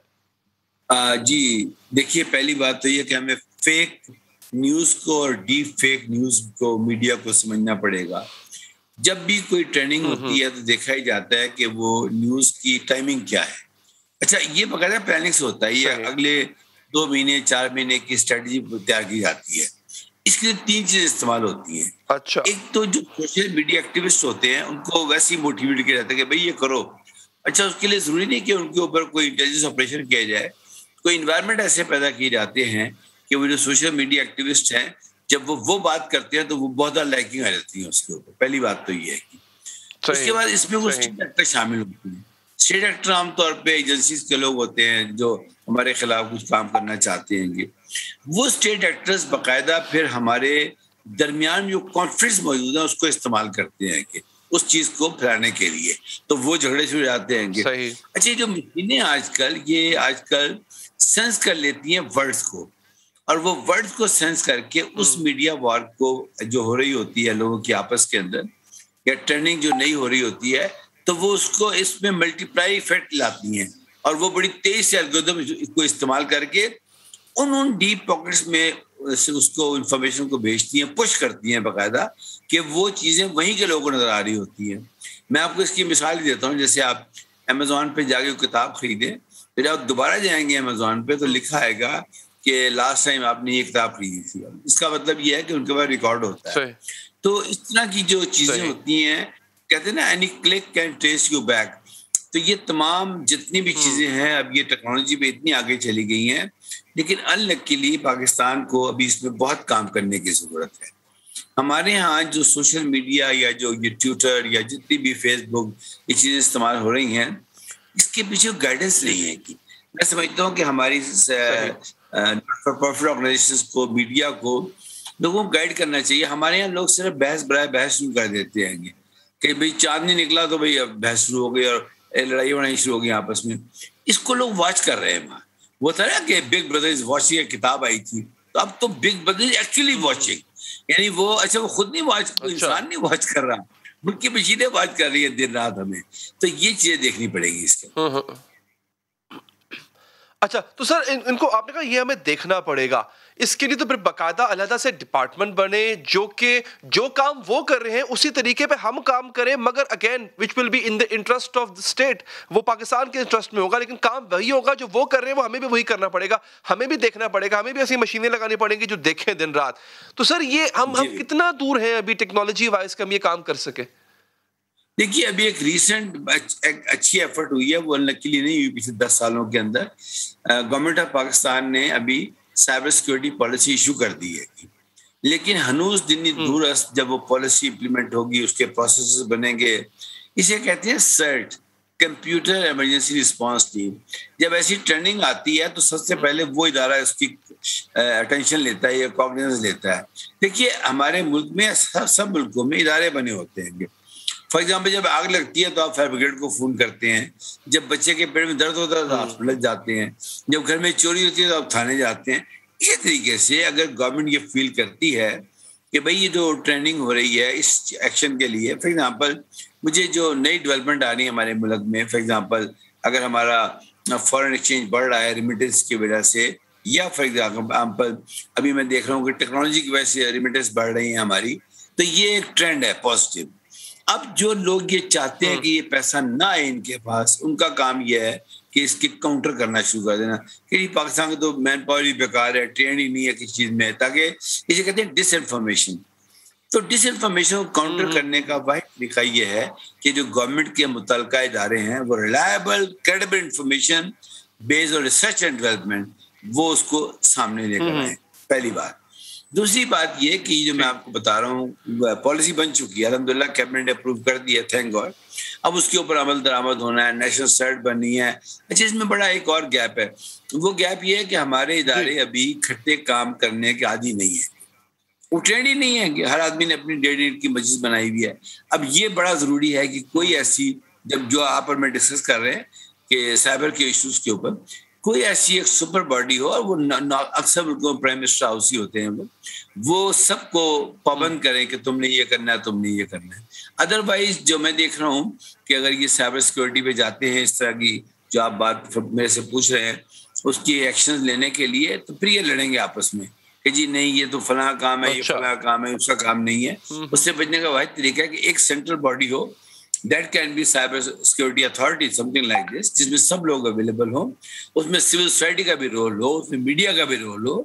जी देखिए, पहली बात तो ये कि हमें फेक न्यूज को और डीप फेक न्यूज को, मीडिया को समझना पड़ेगा। जब भी कोई ट्रेनिंग होती है तो देखा ही जाता है कि वो न्यूज की टाइमिंग क्या है। अच्छा, ये बकायदा प्लानिंग से होता है, ये अगले 2 महीने 4 महीने की स्ट्रेटजी तैयार की जाती है। इसके लिए 3 चीजें इस्तेमाल होती हैं। अच्छा, एक तो जो सोशल मीडिया एक्टिविस्ट होते हैं उनको वैसे ही मोटिवेट किया जाता है कि भाई ये करो। अच्छा, उसके लिए जरूरी नहीं कि उनके ऊपर कोई इंटेलिजेंस ऑपरेशन किया जाए, कोई इन्वायरमेंट ऐसे पैदा किए जाते हैं कि वो जो सोशल मीडिया एक्टिविस्ट हैं जब वो बात करते हैं तो वो बहुत ज़्यादा लाइकिंग आ जाती है उसके ऊपर। पहली बात तो ये है कि उसके बाद इसमें वो स्टेट एक्टर शामिल होते हैं। स्टेट एक्टर आमतौर पे एजेंसीज के लोग होते हैं जो हमारे खिलाफ कुछ काम करना चाहते हैं। वो स्टेट एक्टर्स बाकायदा फिर हमारे दरमियान जो कॉन्फ्लिक्ट्स मौजूद है उसको इस्तेमाल करते हैं कि उस चीज को फैलाने के लिए, तो वो झगड़े शुरू जाते हैं। अच्छा, जो मशीनें आजकल सेंस कर लेती हैं वर्ड्स को, और वो वर्ड्स को सेंस करके उस मीडिया वॉर को जो हो रही होती है लोगों की आपस के अंदर, या ट्रेंडिंग जो नहीं हो रही होती है, तो वो उसको इसमें मल्टीप्लाई इफेक्ट लाती हैं और वो बड़ी तेज से एल्गोरिथम को इस्तेमाल करके उन डीप पॉकेट्स में उसको इंफॉर्मेशन को भेजती हैं, पुश करती हैं बाकायदा कि वो चीज़ें वहीं के लोगों को नजर आ रही होती हैं। मैं आपको इसकी मिसाल ही देता हूँ। जैसे आप अमेजोन पे जाके किताब खरीदें, फिर आप दोबारा जाएंगे अमेजोन पे तो लिखा आएगा कि लास्ट टाइम आपने ये किताब खरीदी थी। इसका मतलब ये है कि उनके पास रिकॉर्ड होता है। तो इस तरह की जो चीज़ें होती हैं, कहते हैं ना, any click can trace you back. तो ये तमाम जितनी भी चीज़ें हैं, अब ये टेक्नोलॉजी पे इतनी आगे चली गई हैं, लेकिन अनलकीली पाकिस्तान को अभी इसमें बहुत काम करने की ज़रूरत है। हमारे यहाँ जो सोशल मीडिया या जो ये ट्विटर या जितनी भी फेसबुक ये चीज़ें इस्तेमाल हो रही हैं, इसके पीछे गाइडेंस नहीं है। कि मैं समझता हूँ कि हमारी प्रॉफिट ऑर्गेनाइजेशंस को, मीडिया को, लोगों को गाइड करना चाहिए। हमारे यहाँ लोग सिर्फ बहस शुरू कर देते हैं कि भाई चांद नहीं निकला तो भाई अब बहस शुरू हो गई और लड़ाई वड़ाई शुरू हो गई आपस में। इसको लोग वॉच कर रहे हैं। वहाँ वो था ना कि बिग ब्रदर इज वॉचिंग, किताब आई थी, तो अब तो big brother is actually watching, यानी वो वो खुद नहीं वॉच, इंसान नहीं वॉच कर रहा, उनकी मशीनें वॉच कर रही है दिन रात हमें। तो ये चीजें देखनी पड़ेगी इसके। अच्छा, तो सर इनको आपने कहा ये हमें देखना पड़ेगा, इसके लिए तो फिर बाकायदा अलहदा से डिपार्टमेंट बने जो काम वो कर रहे हैं उसी तरीके पे हम काम करें, मगर again which will be in the interest of the state. वो पाकिस्तान के इंटरेस्ट में होगा, लेकिन काम वही होगा जो वो कर रहे हैं, वो हमें भी वही करना पड़ेगा, हमें भी देखना पड़ेगा, हमें भी ऐसी मशीनें लगानी पड़ेंगी जो देखें दिन रात। तो सर ये हम कितना दूर हैं अभी टेक्नोलॉजी वाइज के हम ये काम कर सके? देखिए, अभी एक रीसेंट अच्छी एफर्ट हुई है, वो अनलकीली नहीं हुई पिछले 10 सालों के अंदर। गवर्नमेंट ऑफ पाकिस्तान ने अभी साइबर सिक्योरिटी पॉलिसी इशू कर दी है, लेकिन हनूज दिन दूर जब वो पॉलिसी इंप्लीमेंट होगी, उसके प्रोसेस बनेंगे। इसे कहते हैं CERT, computer emergency response team. जब ऐसी ट्रेनिंग आती है तो सबसे पहले वो इदारा इसकी अटेंशन लेता है या कॉग्निजेंस लेता है। देखिए हमारे मुल्क में सब मुल्कों में इदारे बने होते हैं। फॉर एग्जाम्पल जब आग लगती है तो आप फायर ब्रिगेड को फोन करते हैं, जब बच्चे के पेट में दर्द होता है तो हॉस्पिटल जाते हैं, जब घर में चोरी होती है तो आप थाने जाते हैं। इसी तरीके से अगर गवर्नमेंट ये फील करती है कि भाई ये जो ट्रेनिंग हो रही है इस एक्शन के लिए, फॉर एग्जांपल मुझे जो नई डेवलपमेंट आ रही है हमारे मुल्क में, फॉर एग्जांपल अगर हमारा फॉरेन एक्सचेंज बढ़ रहा है रिमिटेंस की वजह से, या फॉर एग्जांपल अभी मैं देख रहा हूँ कि टेक्नोलॉजी की वजह से रिमिटेंस बढ़ रही है हमारी, तो ये एक ट्रेंड है पॉजिटिव। अब जो लोग ये चाहते हैं कि ये पैसा ना आए इनके पास, उनका काम ये है कि इसकी काउंटर करना शुरू कर देना कि पाकिस्तान की तो मैन पावर ही बेकार है, ट्रेंड ही नहीं है किसी चीज में, ताकि इसे कहते हैं डिसइंफॉर्मेशन। तो डिसइंफॉर्मेशन को काउंटर करने का वाहिद तरीका ये है कि जो गवर्नमेंट के मुतल्लिका इदारे हैं वो reliable credible information based on research and development वो उसको सामने लेकर आए। पहली बात। दूसरी बात ये कि जो मैं आपको बता रहा हूँ पॉलिसी बन चुकी है, अल्हम्दुलिल्लाह कैबिनेट ने अप्रूव कर दिया, थैंक गॉड। अब उसके ऊपर अमल दरामद होना है, नेशनल स्टैंडर्ड बननी है। अच्छा इसमें बड़ा एक और गैप है, वो गैप ये है कि हमारे इदारे अभी इकट्ठे काम करने के आदी नहीं है, वो ट्रेंड ही नहीं है कि हर आदमी ने अपनी 1.5 की मस्जिद बनाई हुई है। अब ये बड़ा जरूरी है कि कोई ऐसी, जब जो आप और मैं डिस्कस कर रहे हैं कि साइबर के इश्यूज के ऊपर, कोई ऐसी एक सुपर बॉडी हो, और वो अक्सर उनको प्राइम मिनिस्टर हाउस ही होते हैं, वो सबको पाबंद करें कि तुमने ये करना है, तुमने ये करना है। अदरवाइज जो मैं देख रहा हूँ कि अगर ये साइबर सिक्योरिटी पे जाते हैं, इस तरह की जो आप बात मेरे से पूछ रहे हैं, उसकी एक्शन लेने के लिए, तो फिर ये लड़ेंगे आपस में कि जी नहीं ये तो फलां काम है, ये फलां काम है, उसका काम नहीं है। उससे बचने का वाहिद तरीका है कि एक सेंट्रल बॉडी हो, that can be cyber security authority, something like this, जिसमें सब लोग अवेलेबल हो, उसमें सिविल सोसाइटी का भी रोल हो, उसमें मीडिया का भी रोल हो,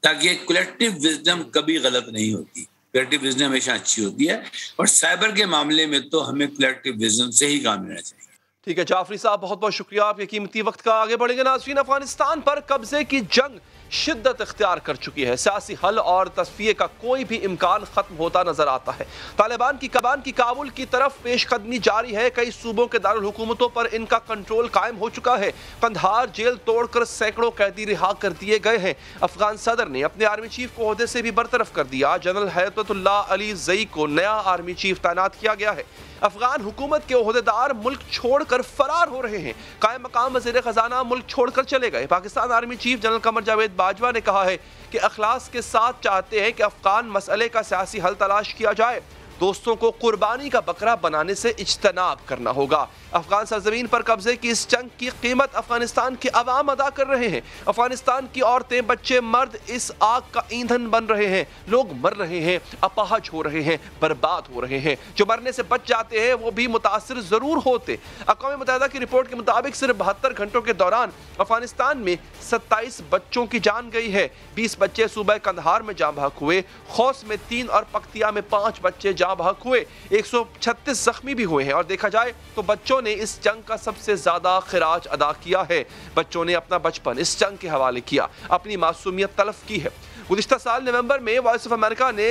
ताकि कलेक्टिव विजडम कभी गलत नहीं होती। कलेक्टिव विजडम हमेशा अच्छी होती है, और साइबर के मामले में तो हमें कलेक्टिव विजडम से ही काम लेना चाहिए। ठीक है जाफरी साहब, बहुत बहुत शुक्रिया आपके कीमती वक्त का। आगे बढ़ेंगे नाज़रीन। अफगानिस्तान पर कब्जे की जंग शिद्दत इख्तियार कर चुकी है, सियासी हल और तस्फिये का कोई भी इम्कान खत्म होता नजर आता है। तालिबान की काबुल की तरफ पेशकदमी जारी है, कई सूबों के दारुल हुकूमतों पर इनका कंट्रोल कायम हो चुका है। कंधार जेल तोड़कर सैकड़ों कैदी रिहा कर दिए गए हैं। अफगान सदर ने अपने आर्मी चीफ को ओहदे से भी बरतरफ कर दिया। जनरल हैबतुल्लाह अली ज़ई को नया आर्मी चीफ तैनात किया गया है। अफगान हुकूमत के ओहदेदार मुल्क छोड़कर फरार हो रहे हैं। कायम मकाम वज़ीर ख़जाना मुल्क छोड़कर चले गए। Pakistan army chief general Qamar Javed Bajwa ने कहा है कि अखलास के साथ चाहते हैं कि अफगान मसले का सियासी हल तलाश किया जाए। दोस्तों को कुर्बानी का बकरा बनाने से इज्तनाब करना होगा। अफगान सरजमीन पर कब्जे की इस जंग की कीमत अफगानिस्तान के अवाम अदा कर रहे हैं। अफगानिस्तान की औरतें, बच्चे, मर्द इस आग का ईंधन बन रहे हैं। लोग मर रहे हैं, अपाहज हो रहे हैं, बर्बाद हो रहे हैं। जो मरने से बच जाते हैं वो भी मुतासिर जरूर होते। अक़वाम मुत्तहिदा की रिपोर्ट के मुताबिक सिर्फ 72 घंटों के दौरान अफगानिस्तान में 27 बच्चों की जान गई है। 20 बच्चे सूबा कंधार में जाँ बहक हुए, खौस में 3 और पख्तिया में 5 बच्चे जाँ बहक हुए। 136 जख्मी भी हुए हैं। और देखा जाए तो बच्चों ने इस जंग का सबसे ज्यादा खिराज अदा किया है। बच्चों ने अपना बचपन इस जंग के हवाले किया, अपनी मासूमियत तलफ की है। गुज़िश्ता साल नवंबर में वॉइस ऑफ अमेरिका ने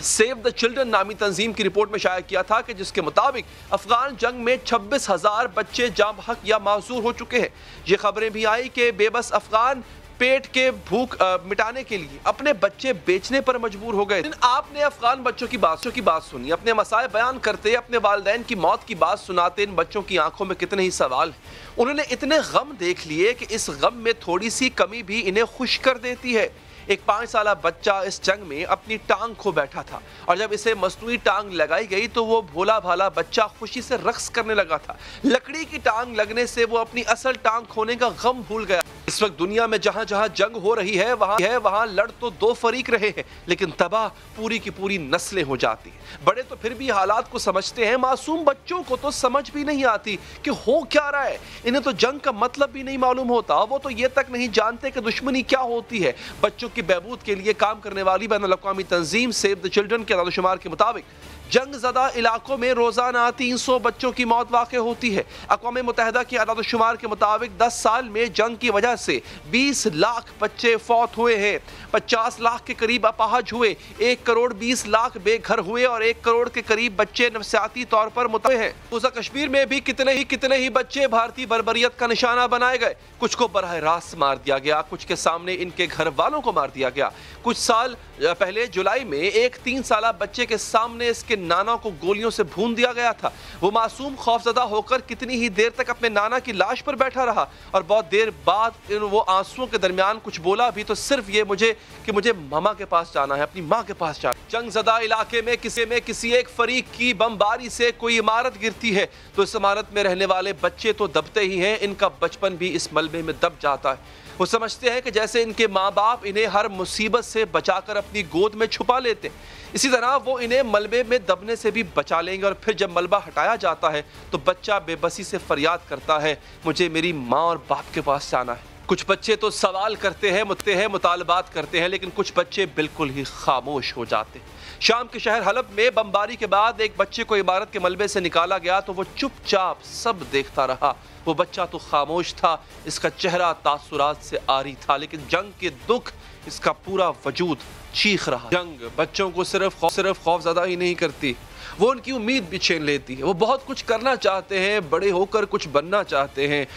सेव द चिल्ड्रन नामी तंजीम की रिपोर्ट में शाया किया था कि जिसके मुताबिक अफगान जंग में 26,000 बच्चे जाँ बहक या माजूर हो चुके हैं। ये खबरें भी आई कि बेबस अफगान पेट के भूख मिटाने के लिए अपने बच्चे बेचने पर मजबूर हो गए। आपने अफगान बच्चों की बात सुनी, अपने मसाए बयान करते, अपने वालिदैन की मौत की बात सुनाते। इन बच्चों की आंखों में कितने ही सवाल हैं। उन्होंने इतने गम देख लिए कि इस गम में थोड़ी सी कमी भी इन्हें खुश कर देती है। एक 5 साला बच्चा इस जंग में अपनी टांग खो बैठा था, और जब इसे मसनूई टांग लगाई गई तो वो भोला भाला बच्चा खुशी से रक्स करने लगा था। लकड़ी की टांग लगने से वो अपनी असल टांग खोने का गम भूल गया। इस वक्त दुनिया में जहां जहां जंग हो रही है वहां लड़ तो 2 फरीक रहे हैं, लेकिन तबाह पूरी की पूरी नस्लें हो जाती हैं। बड़े तो फिर भी हालात को समझते हैं, मासूम बच्चों को तो समझ भी नहीं आती कि हो क्या रहा है। इन्हें तो जंग का मतलब भी नहीं मालूम होता। वो तो ये तक नहीं जानते कि दुश्मनी क्या होती है। बच्चों की बहबूद के लिए काम करने वाली बैनुल अक़वामी तंजीम सेव द चिल्ड्रन के आदादोशुमार के मुताबिक जंग ज़दा इलाकों में रोजाना 300 बच्चों की मौत वाक़ई होती है। अक़वाम मुत्तहिदा के आदाद-ओ-शुमार के मुताबिक 10 साल में जंग की वजह से 20 लाख बच्चे फौत हुए हैं, 50 लाख के करीब अपाहज हुए, 1 करोड़ 20 लाख बेघर हुए और 1 करोड़ के करीब बच्चे नफसियाती तौर पर मुतअस्सिर हैं। दूसरा कश्मीर में भी कितने ही बच्चे भारतीय बर्बरियत का निशाना बनाए गए। कुछ को बरह रास्त मार दिया गया, कुछ के सामने इनके घर वालों को मार दिया गया। कुछ साल पहले जुलाई में एक 3 साला बच्चे के सामने इसके नाना को गोलियों से भून दिया गया था। वो मासूम खौफजदा होकर कितनी ही देर तक अपने नाना की लाश पर बैठा रहा और बहुत देर बाद वो आंसुओं के दरमियान कुछ बोला भी तो सिर्फ ये मुझे मामा के पास जाना है, अपनी माँ के पास जाना। जंगज़दा इलाके में किसी एक फरीक की बमबारी से कोई इमारत गिरती है तो इस इमारत में रहने वाले बच्चे तो दबते ही हैं, इनका बचपन भी इस मलबे में दब जाता है। वो समझते हैं कि जैसे इनके माँ बाप इन्हें हर मुसीबत से बचाकर अपनी गोद में छुपा लेते, इसी तरह वो इन्हें मलबे में दबने से भी बचा लेंगे। और फिर जब मलबा हटाया जाता है तो बच्चा बेबसी से फरियाद करता है, मुझे मेरी माँ और बाप के पास जाना है। कुछ बच्चे तो सवाल करते हैं, मुतालबात करते हैं, लेकिन कुछ बच्चे बिल्कुल ही खामोश हो जाते हैं। शाम के शहर हलब में बमबारी के बाद एक बच्चे को इमारत के मलबे से निकाला गया तो वो चुपचाप सब देखता रहा। वो बच्चा तो खामोश था, इसका चेहरा तासुरात से आरी था, लेकिन जंग के दुख इसका पूरा वजूद चीख रहा। जंग बच्चों को सिर्फ खौफज़दा ही नहीं करती, वो उनकी उम्मीद भी छीन लेती है। वो बहुत कुछ करना चाहते हैं, बड़े होकर कुछ बनना चाहते हैं,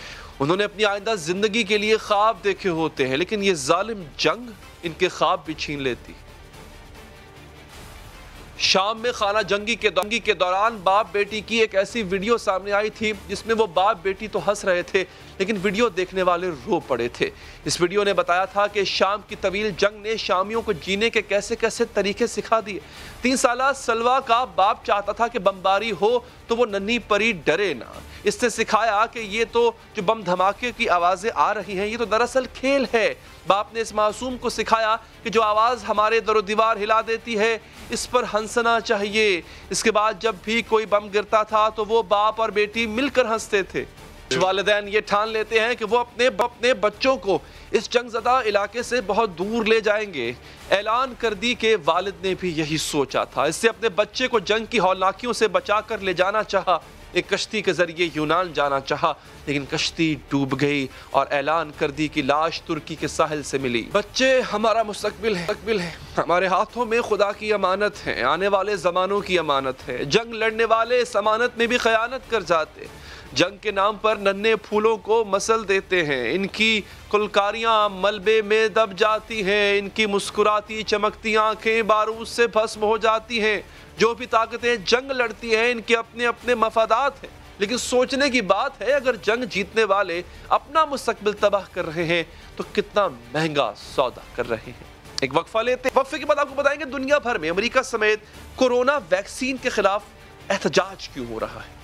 उन्होंने अपनी आइंदा जिंदगी के लिए ख्वाब देखे होते हैं, लेकिन ये जालिम जंग इनके ख्वाब भी छीन लेती। शाम में खाना जंगी के दौरान बाप बेटी की एक ऐसी वीडियो सामने आई थी जिसमें वो बाप बेटी तो हंस रहे थे लेकिन वीडियो देखने वाले रो पड़े थे। इस वीडियो ने बताया था कि शाम की तवील जंग ने शामियों को जीने के कैसे कैसे तरीके सिखा दिए। 3 साला सलवा का बाप चाहता था कि बमबारी हो तो वो नन्ही परी डरे ना। इसने सिखाया कि ये तो जो बम धमाके की आवाज़ें आ रही हैं ये तो दरअसल खेल है। बाप ने इस मासूम को सिखाया कि जो आवाज़ हमारे दरो दीवार हिला देती है इस पर हंसना चाहिए। इसके बाद जब भी कोई बम गिरता था तो वो बाप और बेटी मिलकर हंसते थे। वालिदैन ये ठान लेते हैं कि वो अपने बच्चों को इस जंगज़दा इलाके से बहुत दूर ले जाएंगे। ऐलान कर दी कि वालिद ने भी यही सोचा था। इससे अपने बच्चे को जंग की हौलनाकियों से बचा कर ले जाना चाहा, एक कश्ती के जरिए यूनान जाना चाहा, लेकिन कश्ती डूब गई और ऐलान कर दी कि लाश तुर्की के साहिल से मिली। बच्चे हमारा मुस्तकबिल है, हमारे हाथों में खुदा की अमानत है, आने वाले ज़मानों की अमानत है। जंग लड़ने वाले इस अमानत में भी खयानत कर जाते, जंग के नाम पर नन्हे फूलों को मसल देते हैं। इनकी कुलकारियाँ मलबे में दब जाती हैं, इनकी मुस्कुराती चमकती आंखें बारूद से भस्म हो जाती हैं। जो भी ताकतें जंग लड़ती हैं इनके अपने अपने मफादात हैं, लेकिन सोचने की बात है अगर जंग जीतने वाले अपना मुस्तकबिल तबाह कर रहे हैं तो कितना महंगा सौदा कर रहे हैं। एक वक्फा लेते हैं, वक्फे के बाद आपको बताएंगे दुनिया भर में अमेरिका समेत कोरोना वैक्सीन के खिलाफ एहतजाज क्यों हो रहा है।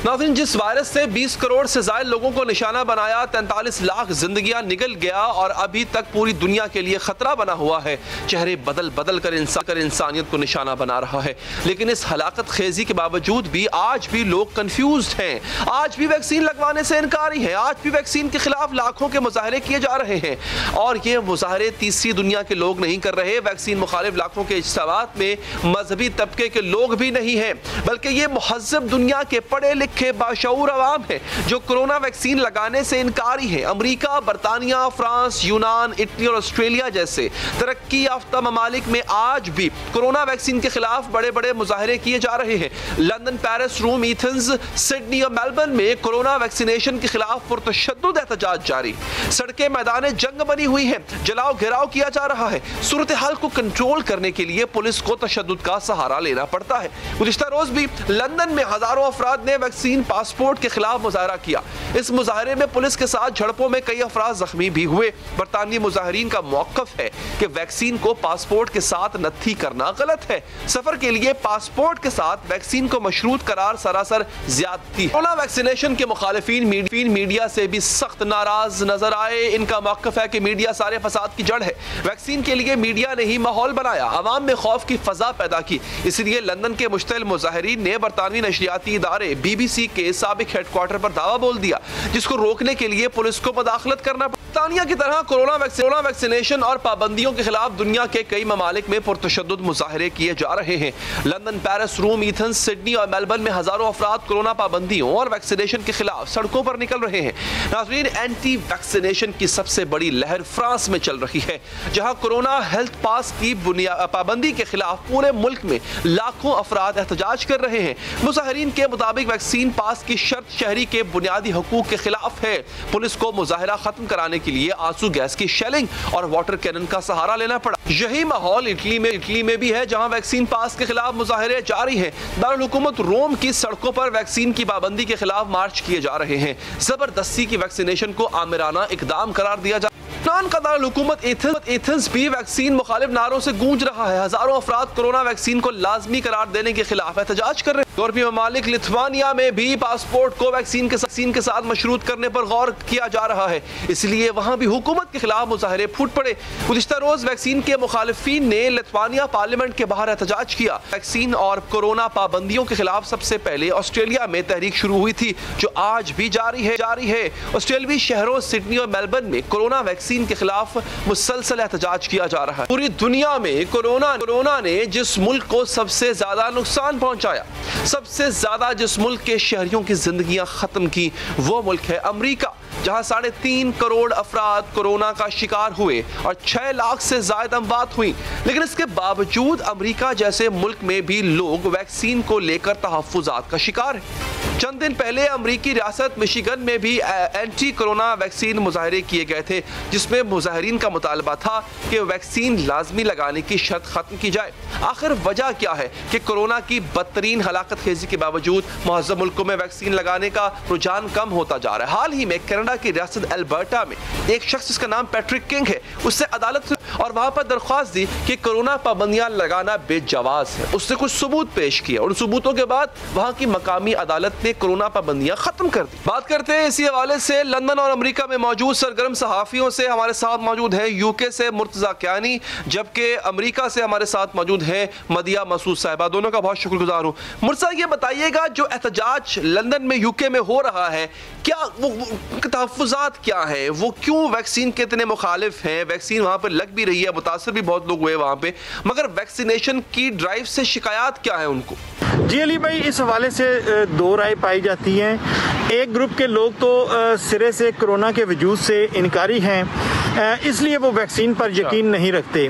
नाज़रीन, जिस वायरस से 20 करोड़ से ज़ायद लोगों को निशाना बनाया, 43 लाख जिंदगियां निगल गया और अभी तक पूरी दुनिया के लिए खतरा बना हुआ है, चेहरे बदल कर इंसानियत को निशाना बना रहा है। लेकिन इस हलाकत खेजी के बावजूद भी आज भी लोग कंफ्यूज्ड हैं, आज भी वैक्सीन लगवाने से इनकारी है, आज भी वैक्सीन के खिलाफ लाखों के मुजाहरे किए जा रहे हैं। और ये मुजाहरे तीसरी दुनिया के लोग नहीं कर रहे, वैक्सीन मुखालिफ लाखों के इज्तिमात में मजहबी तबके के लोग भी नहीं हैं, बल्कि ये मुहज़्ज़ब दुनिया के पढ़े लिखे बाशऊर अवाम है जो कोरोना वैक्सीन लगाने से इनकारी है। अमेरिका, बरतानिया, फ्रांस, यूनान, इटली और ऑस्ट्रेलिया जैसे तरक्की याफ्ता ममालिक में आज भी कोरोना वैक्सीन के खिलाफ बड़े बड़े मुजाहरे किए जा रहे हैं। लंदन, पेरिस, रोम, एथेंस, सिडनी और मेलबर्न में कोरोना वैक्सीनेशन के खिलाफ पुरतशद्दुद एहतजाज जारी, सड़कें मैदान जंग बनी हुई हैं, जलाओ घेराव किया जा रहा है। सूरत हाल को कंट्रोल करने के लिए पुलिस को तशद्दुद का सहारा लेना पड़ता है। गुज़िश्ता रोज भी लंदन में हजारों अफराद ने वैक्सीन पासपोर्ट के खिलाफ मुजाहरा किया। इस मुजाहरे में पुलिस के साथ झड़पों में कई अफराद जख्मी भी हुए। बरतानी मुजाहरीन का मौक़िफ़ है कि वैक्सीन को पासपोर्ट के साथ नत्थी करना गलत है। सफर के लिए पासपोर्ट के साथ वैक्सीन को मशरूत करार सरासर ज्यादती। कोरोना वैक्सीनेशन के मुखालिफिन मीडिया से भी सख्त नाराज नजर आए। इनका मौक़िफ़ है कि मीडिया सारे फसाद की जड़ है। वैक्सीन के लिए मीडिया ने ही माहौल बनाया, अवाम में खौफ की फजा पैदा की। इसलिए लंदन के मुश्तइल मुजाहरीन ने बरतानवी नशरियाती इदारे BBC के साबिक हेडक्वार्टर पर दावा बोल दिया, जिसको रोकने के लिए पुलिस को मुदाखलत करना पड़ा। बरतानिया की तरह कोरोना वैक्सीनेशन और पाबंदियों के खिलाफ दुनिया के कई ममालिक में पुरतशद्दुद मुजाहरे किए जा रहे हैं। लंदन, पेरिस, रोम, एथेंस, सिडनी और मेलबर्न में हजारों अफराद कोरोना पाबंदियों और वैक्सीनेशन के खिलाफ सड़कों पर निकल रहे हैं। नाज़रीन, एंटी वैक्सीनेशन की सबसे बड़ी लहर फ्रांस में चल रही है, जहां कोरोना हेल्थ पास की पाबंदी के खिलाफ पूरे मुल्क में लाखों अफराद एहतजाज कर रहे हैं। मुजाहिरीन के मुताबिक वैक्सीन पास की शर्त शहरी के बुनियादी हकूक के खिलाफ है। पुलिस को मुजाहरा खत्म कराने के लिए आंसू गैस की शेलिंग और वाटर कैनन का सहारा लेना पड़ा। यही माहौल इटली में भी है, जहां वैक्सीन पास के खिलाफ मुजाहरे जारी हैं। दारुल हुकूमत रोम की सड़कों पर वैक्सीन की पाबंदी के खिलाफ मार्च किए जा रहे हैं। जबरदस्ती की वैक्सीनेशन को आमिराना इकदाम करार दिया जा का दारुल हुकूमत एथेंस भी वैक्सीन मुखालिफ नारों से गूंज रहा है। हजारों अफराद कोरोना वैक्सीन को लाजमी करार देने के खिलाफ एहतजाज कर रहे हैं। यूरोपीय ममालिक लिथुआनिया में भी पासपोर्ट को वैक्सीन के साथ मशरूत करने पर गौर किया जा रहा है, इसलिए वहां भी हुकूमत के खिलाफ मुजाहरे फूट पड़े। गुज़िश्ता रोज वैक्सीन के मुखालिफिन ने लिथुआनिया पार्लियामेंट के बाहर एहतजाज किया। वैक्सीन और कोरोना पाबंदियों के खिलाफ सबसे पहले ऑस्ट्रेलिया में तहरीक शुरू हुई थी, जो आज भी जारी है। ऑस्ट्रेलियावी शहरों सिडनी और मेलबर्न में कोरोना वैक्सीन के खिलाफ मुसलसल एहतजाज किया जा रहा है। पूरी दुनिया में कोरोना ने जिस मुल्क को सबसे ज्यादा नुकसान पहुंचाया, सबसे ज्यादा जिस मुल्क के शहरियों की जिंदगियां खत्म की, वो मुल्क है अमेरिका, जहां 3.5 करोड़ अफराद कोरोना का शिकार हुए और 6 लाख से ज्यादा अमवात हुई। लेकिन इसके बावजूद अमेरिका जैसे मुल्क में भी लोग वैक्सीन को लेकर तहफ्फुजात का शिकार है। चंद दिन पहले अमेरिकी रियासत मिशिगन में भी एंटी कोरोना वैक्सीन मुजाहरे किए गए थे, जिसमें मुजाहिरीन का मुतालबा था कि वैक्सीन लाजमी लगाने की शर्त खत्म की जाए। आखिर वजह क्या है कि कोरोना की बदतरीन हलाकत खेजी के बावजूद मुअज़्ज़म मुल्कों में वैक्सीन लगाने का रुझान कम होता जा रहा है। हाल ही में कनाडा की रियासत अल्बर्टा में एक शख्स जिसका नाम पैट्रिक किंग है, उससे अदालत और वहां पर दरख्वास्त दी कि कोरोना पाबंदियां लगाना बेजवाज है। उसने कुछ सबूत पेश किए, उन सबूतों के बाद वहां की मकामी अदालत ने कोरोना पाबंदियां खत्म कर दी। बात करते हैं इसी हवाले से लंदन और अमेरिका में मौजूद सरगर्म सहाफियों से। हमारे साथ मौजूद है यूके से मुर्तजा कियानी, जबकि अमेरिका से हमारे साथ मौजूद है मदिया मसूद साहिबा। दोनों का बहुत शुक्रगुजार हूँ। मुर्तजा, ये बताइएगा, जो एहतजाज लंदन में यूके में हो रहा है, क्या वो तहफ्फुजात क्या है, वो क्यों वैक्सीन के इतने मुखालिफ हैं? वैक्सीन वहां पर लग भी रही है, मुतासर भी बहुत लोग हुए वहां पे, मगर वैक्सीनेशन की ड्राइव से शिकायत क्या है उनको? जी अली भाई, इस हवाले से दो राय पाई जाती हैं। एक ग्रुप के लोग तो सिरे से कोरोना के वजूद से इनकारी हैं, इसलिए वो वैक्सीन पर यकीन नहीं रखते,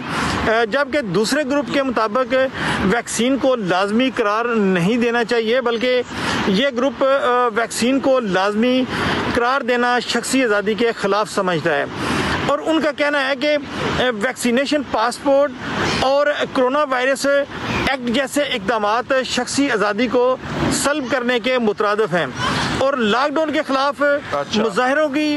जबकि दूसरे ग्रुप के मुताबिक वैक्सीन को लाजमी करार नहीं देना चाहिए, बल्कि ये ग्रुप वैक्सीन को लाजमी करार देना शख्सी आज़ादी के ख़िलाफ़ समझता है। और उनका कहना है कि वैक्सीनेशन पासपोर्ट और कोरोना वायरस एक्ट जैसे इक़दामात शख्सी आज़ादी को सल्ब करने के मुतरादिफ हैं और लॉकडाउन के खिलाफ मुजाहरों की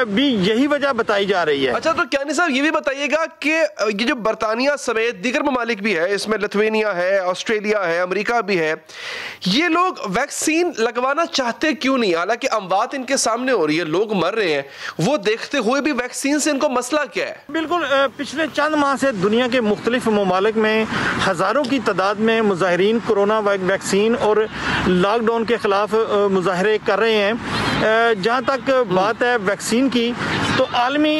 भी यही वजह बताई जा रही है। अच्छा, तो कियानी साहब ये भी बताइएगा कि ये जो बरतानिया समेत दीगर ममालिक भी है, इसमें लिथुआनिया है, ऑस्ट्रेलिया है, अमेरिका भी है, ये लोग वैक्सीन लगवाना चाहते क्यों नहीं? हालांकि अमवात इनके सामने हो रही है, लोग मर रहे हैं, वो देखते हुए भी वैक्सीन से इनको मसला क्या है? बिल्कुल, पिछले चंद माह से दुनिया के मुख्तलिफ ममालिक में हज़ारों की तादाद में मुजाहिरीन कोरोना वैक्सीन और लॉकडाउन के खिलाफ मुजाहरे कर रहे हैं। जहाँ तक बात है वैक्सीन की, तो आलमी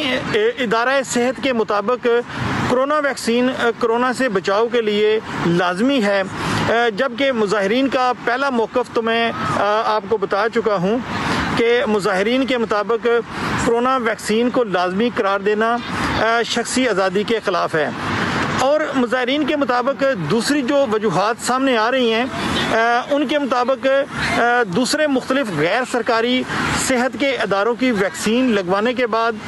इदारा सेहत के मुताबिक कोरोना वैक्सीन कोरोना से बचाव के लिए लाजमी है, जबकि मुजाहिरीन का पहला मौक़िफ़ तो मैं आपको बता चुका हूँ कि मुजाहिरीन के मुताबिक कोरोना वैक्सीन को लाजमी करार देना शख्सी आज़ादी के ख़िलाफ़ है। और मुजाहिरीन के मुताबिक दूसरी जो वजूहात सामने आ रही हैं, उनके मुताबिक दूसरे मुख्तलिफ गैर सरकारी सेहत के अदारों की वैक्सीन लगवाने के बाद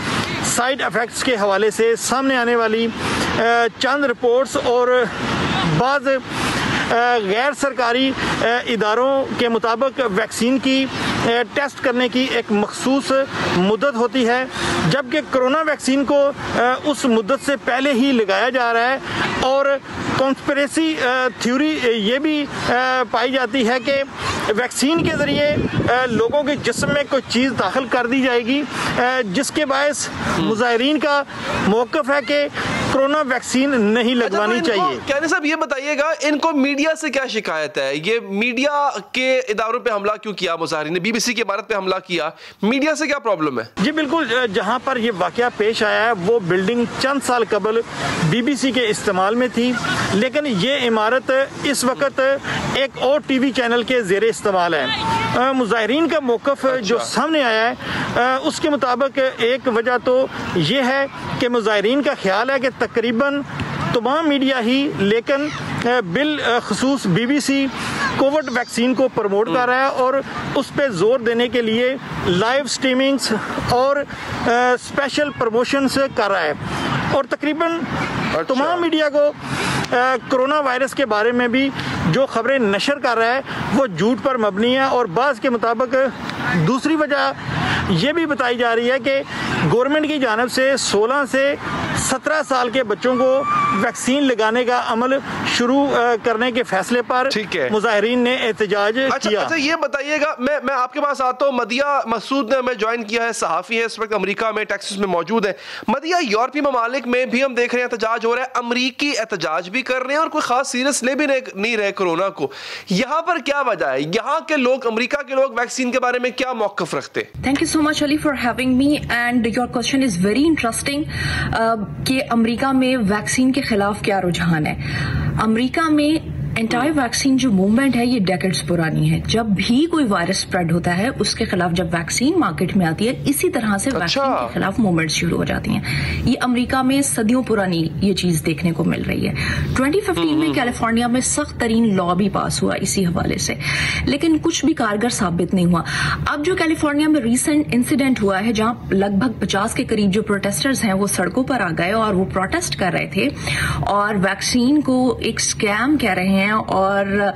साइड इफ़ेक्ट्स के हवाले से सामने आने वाली चंद रिपोर्ट्स और बाज़ गैर सरकारी इदारों के मुताबिक वैक्सीन की टेस्ट करने की एक मखसूस मुद्दत होती है, जबकि कोरोना वैक्सीन को उस मुद्दत से पहले ही लगाया जा रहा है। और कॉन्स्पिरेसी थ्योरी ये भी पाई जाती है कि वैक्सीन के ज़रिए लोगों के जिस्म में कोई चीज़ दाखिल कर दी जाएगी, जिसके बायस मुजाहिरीन का मौक़िफ़ है कि कोरोना वैक्सीन नहीं लगवानी चाहिए। कहने साहब ये बताइएगा, इनको मीडिया से क्या शिकायत है? ये मीडिया के इदारों पे हमला क्यों किया मुजाहिरीन ने? बीबीसी की इमारत पे हमला किया, मीडिया से क्या प्रॉब्लम है? जी बिल्कुल, जहां पर ये वाकया पेश आया है वो बिल्डिंग चंद साल कबल बीबीसी के इस्तेमाल में थी, लेकिन ये इमारत इस वक्त एक और टीवी चैनल के ज़ेरे इस्तेमाल है। मुजाहिरीन का मौक़िफ़ जो सामने आया है उसके मुताबिक एक वजह तो ये है कि मुजाहिरीन का ख्याल है कि तकरीबन तमाम मीडिया ही, लेकिन बिल खसूस बीबीसी कोविड वैक्सीन को प्रमोट कर रहा है और उस पर जोर देने के लिए लाइव स्ट्रीमिंग्स और स्पेशल प्रमोशंस कर रहा है। और तकरीबन तमाम मीडिया को कोरोना वायरस के बारे में भी जो खबरें नशर कर रहा है वो झूठ पर मबनी है। और बाज़ के मुताबिक दूसरी वजह ये भी बताई जा रही है कि गवर्नमेंट की जानिब से 16 से 17 साल के बच्चों को वैक्सीन लगाने का अमल शुरू करने के फैसले पर मुजाहिरीन ने एहतजाज किया। अच्छा ये बताइएगा, मैं आपके पास आता हूँ। मदिया मसूद ने हमें ज्वाइन किया है, सहाफ़ी है, इस वक्त अमेरिका में टेक्सास में मौजूद है। मदिया, यूरोपीय ममालिक में भी हम देख रहे हैं एहतजाज हो रहा है, अमरीकी एहतजाज भी कर रहे हैं और कोई खास सीरियस ले भी नहीं रहे कोरोना को। यहाँ पर क्या वजह है? यहाँ के लोग, अमेरिका के लोग वैक्सीन के बारे में क्या मौक़िफ़ रखते हैं? Thank you so much Ali for having me and your question is very interesting कि अमेरिका में वैक्सीन के खिलाफ क्या रुझान है। अमेरिका में एंटी वैक्सीन जो मूवमेंट है ये डेकेड्स पुरानी है। जब भी कोई वायरस स्प्रेड होता है उसके खिलाफ जब वैक्सीन मार्केट में आती है, इसी तरह से वैक्सीन के खिलाफ मूवमेंट शुरू हो जाती हैं। ये अमेरिका में सदियों पुरानी ये चीज देखने को मिल रही है। 2015 में कैलिफोर्निया में सख्त तरीन लॉ भी पास हुआ इसी हवाले से, लेकिन कुछ भी कारगर साबित नहीं हुआ। अब जो कैलिफोर्निया में रिसेंट इंसिडेंट हुआ है जहां लगभग 50 के करीब जो प्रोटेस्टर्स हैं वो सड़कों पर आ गए और वो प्रोटेस्ट कर रहे थे और वैक्सीन को एक स्कैम कह रहे हैं और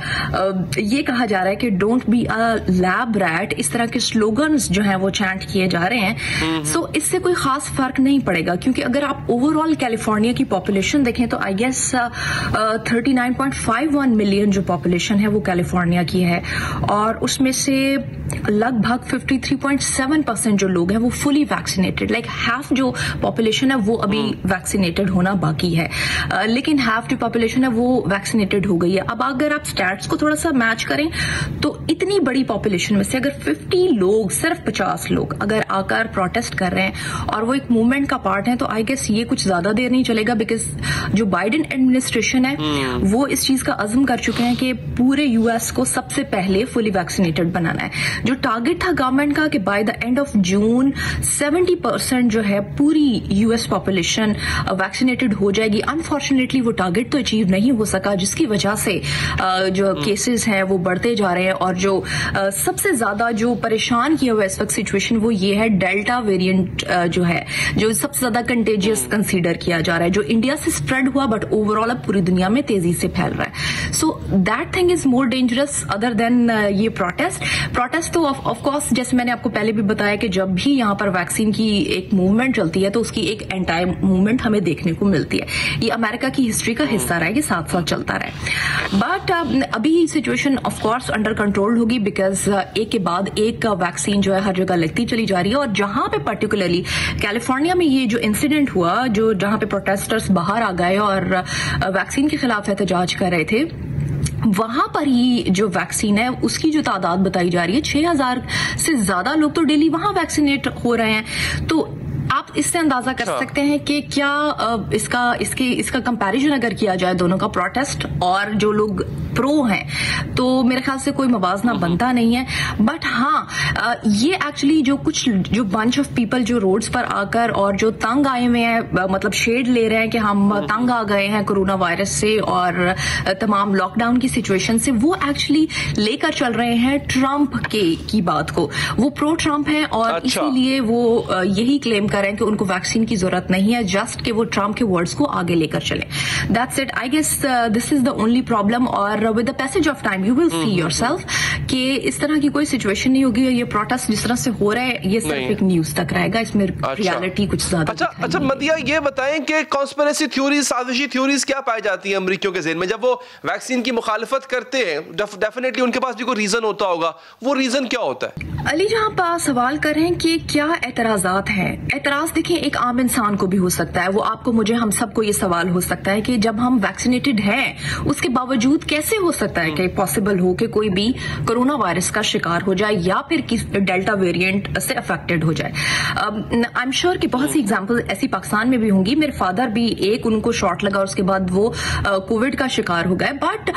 ये कहा जा रहा है कि don't be a lab rat, इस तरह के स्लोगन्स जो हैं वो चैंट किए जा रहे हैं। सो इससे कोई खास फर्क नहीं पड़ेगा, क्योंकि अगर आप ओवरऑल कैलिफोर्निया की पॉपुलेशन देखें तो आई गेस 39.51 मिलियन जो पॉपुलेशन है वो कैलिफोर्निया की है और उसमें से लगभग 53.7% जो लोग हैं वो फुली वैक्सीनेटेड, लाइक हाफ जो पॉपुलेशन है वो अभी वैक्सीनेटेड होना बाकी है, लेकिन हाफ जो पॉपुलेशन है वो वैक्सीनेटेड हो गई है। अब अगर आप स्टैट्स को थोड़ा सा मैच करें तो इतनी बड़ी पॉपुलेशन में से अगर 50 लोग, सिर्फ 50 लोग अगर आकर प्रोटेस्ट कर रहे हैं और वो एक मूवमेंट का पार्ट है, तो आई गेस ये कुछ ज्यादा देर नहीं चलेगा, बिकॉज जो बाइडेन एडमिनिस्ट्रेशन है वो इस चीज का अज़्म कर चुके हैं कि पूरे यूएस को सबसे पहले फुली वैक्सीनेटेड बनाना है। जो टारगेट था गवर्नमेंट का कि by the end of June 70% जो है पूरी यूएस पॉपुलेशन वैक्सीनेटेड हो जाएगी। अनफॉर्चुनेटली वो टारगेट तो अचीव नहीं हो सका, जिसकी वजह से जो केसेस हैं वो बढ़ते जा रहे हैं और जो सबसे ज्यादा जो परेशान किया हुआ इस वक्त सिचुएशन वो ये है डेल्टा वेरिएंट जो है जो सबसे ज्यादा कंटेजियस कंसीडर किया जा रहा है, जो इंडिया से स्प्रेड हुआ बट ओवरऑल अब पूरी दुनिया में तेजी से फैल रहा है। So that thing is more dangerous other than ये प्रोटेस्ट तो ऑफ कोर्स जैसे मैंने आपको पहले भी बताया कि जब भी यहाँ पर वैक्सीन की एक मूवमेंट चलती है तो उसकी एक एंटायर मूवमेंट हमें देखने को मिलती है। ये अमेरिका की हिस्ट्री का हिस्सा रहा है कि साथ साथ चलता रहा है। बट अभी situation of course under control होगी, बिकॉज एक के बाद एक वैक्सीन जो है हर जगह लगती चली जा रही है। और जहां पे पर्टिकुलरली कैलिफोर्निया में ये जो इंसिडेंट हुआ, जो जहां पे प्रोटेस्टर्स बाहर आ गए और वैक्सीन के खिलाफ एहतजाज कर रहे थे, वहां पर ही जो वैक्सीन है उसकी जो तादाद बताई जा रही है 6000 से ज्यादा लोग तो डेली वहां वैक्सीनेट हो रहे हैं। तो आप इससे अंदाजा कर सकते हैं कि क्या इसका कंपैरिजन अगर किया जाए दोनों का, प्रोटेस्ट और जो लोग प्रो हैं, तो मेरे ख्याल से कोई मवाजना बनता नहीं है। बट हाँ, ये एक्चुअली जो बंच ऑफ पीपल जो रोड्स पर आकर और जो तंग आए हुए हैं, मतलब शेड ले रहे हैं कि हम तंग आ गए हैं कोरोना वायरस से और तमाम लॉकडाउन की सिचुएशन से, वो एक्चुअली लेकर चल रहे हैं ट्रंप की बात को। वो प्रो ट्रंप हैं और इसीलिए वो यही क्लेम कर रहे हैं कि उनको वैक्सीन की जरूरत नहीं है, जस्ट कि वो ट्रंप के वर्ड्स को आगे लेकर चले। That's it. I guess this is the only problem. और with the passage of time you will see yourself कि इस तरह की कोई सिचुएशन नहीं होगी। ये प्रोटेस्ट जिस तरह से हो रहा है ये सिर्फ एक न्यूज तक रहेगा, इसमें रियलिटी कुछ ज्यादा। अच्छा मदिया, ये बताएं कि कॉन्स्पिरेसी थ्योरीज, साजिशी थ्योरीज क्या पाई जाती है अमरीकियों के ज़हन में जब वो वैक्सीन की मुखालफत करते हैं? डेफिनेटली उनके पास भी कोई रीजन होता होगा, वो रीजन क्या होता है? अली, जहां आप सवाल कर रहे हैं कि क्या एतराजात हैं, एतराज एतराज देखिए एक आम इंसान को भी हो सकता है, वो आपको मुझे हम सबको ये सवाल हो सकता है कि जब हम वैक्सीनेटेड हैं उसके बावजूद कैसे हो सकता है कि पॉसिबल हो कि कोई भी कोरोना वायरस का शिकार हो जाए या फिर डेल्टा वेरिएंट से अफेक्टेड हो जाए। आई एम श्योर कि बहुत सी एग्जांपल ऐसी पाकिस्तान में भी होंगी। मेरे फादर भी उनको शॉट लगा और उसके बाद वो कोविड का शिकार हो गए, बट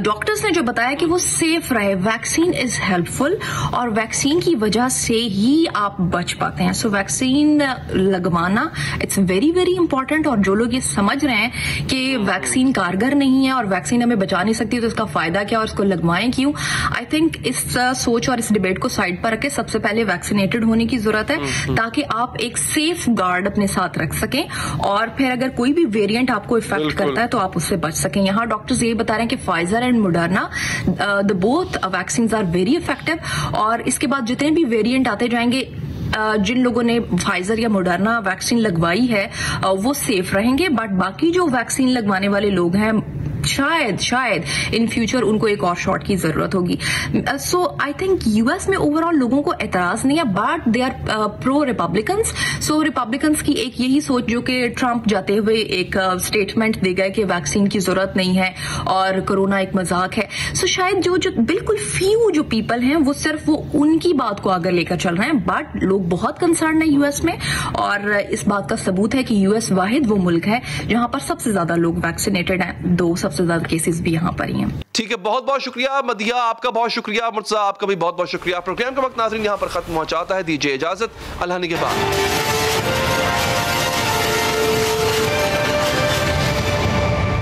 डॉक्टर्स ने जो बताया कि वो सेफ रहे। वैक्सीन इज हेल्पफुल और वैक्सीन की वजह से ही आप बच पाते हैं। सो वैक्सीन लगवाना इट्स वेरी वेरी इंपॉर्टेंट। और जो लोग ये समझ रहे हैं कि वैक्सीन कारगर नहीं है और वैक्सीन हमें बचा नहीं सकती तो इसका फायदा क्या और इसको लगवाएं क्यों, आई थिंक इस सोच और इस डिबेट को साइड पर रख के सबसे पहले वैक्सीनेटेड होने की जरूरत है ताकि आप एक सेफ गार्ड अपने साथ रख सकें और फिर अगर कोई भी वेरिएंट आपको इफेक्ट करता है तो आप उससे बच सकें। यहाँ डॉक्टर्स ये बता रहे हैं कि Pfizer and Moderna the both vaccine are very effective और इसके बाद जितने भी वेरिएंट आते जाएंगे जिन लोगों ने फाइजर या मोडर्ना वैक्सीन लगवाई है वो सेफ रहेंगे, बट बाकी जो वैक्सीन लगवाने वाले लोग हैं शायद इन फ्यूचर उनको एक और शॉट की जरूरत होगी। सो आई थिंक यूएस में ओवरऑल लोगों को एतराज नहीं है, but they are pro Republicans. So Republicans की एक यही सोच जो कि ट्रंप जाते हुए एक स्टेटमेंट दे गए कि वैक्सीन की जरूरत नहीं है और कोरोना एक मजाक है। सो शायद जो बिल्कुल फ्यू जो पीपल हैं वो सिर्फ वो उनकी बात को आगे लेकर चल रहे हैं, बट लोग बहुत कंसर्न है यूएस में और इस बात का सबूत है कि यूएस वाहिद वो मुल्क है जहां पर सबसे ज्यादा लोग वैक्सीनेटेड हैं। सबसे ज्यादा केसेस भी यहाँ पर ही हैं। ठीक है, बहुत बहुत शुक्रिया मदिया, आपका बहुत शुक्रिया, मुर्तजा आपका भी बहुत बहुत शुक्रिया। प्रोग्राम का वक्त नाज़रीन यहाँ पर खत्म हो जाता है, दीजिए इजाजत, अल्लाह ने के बाद।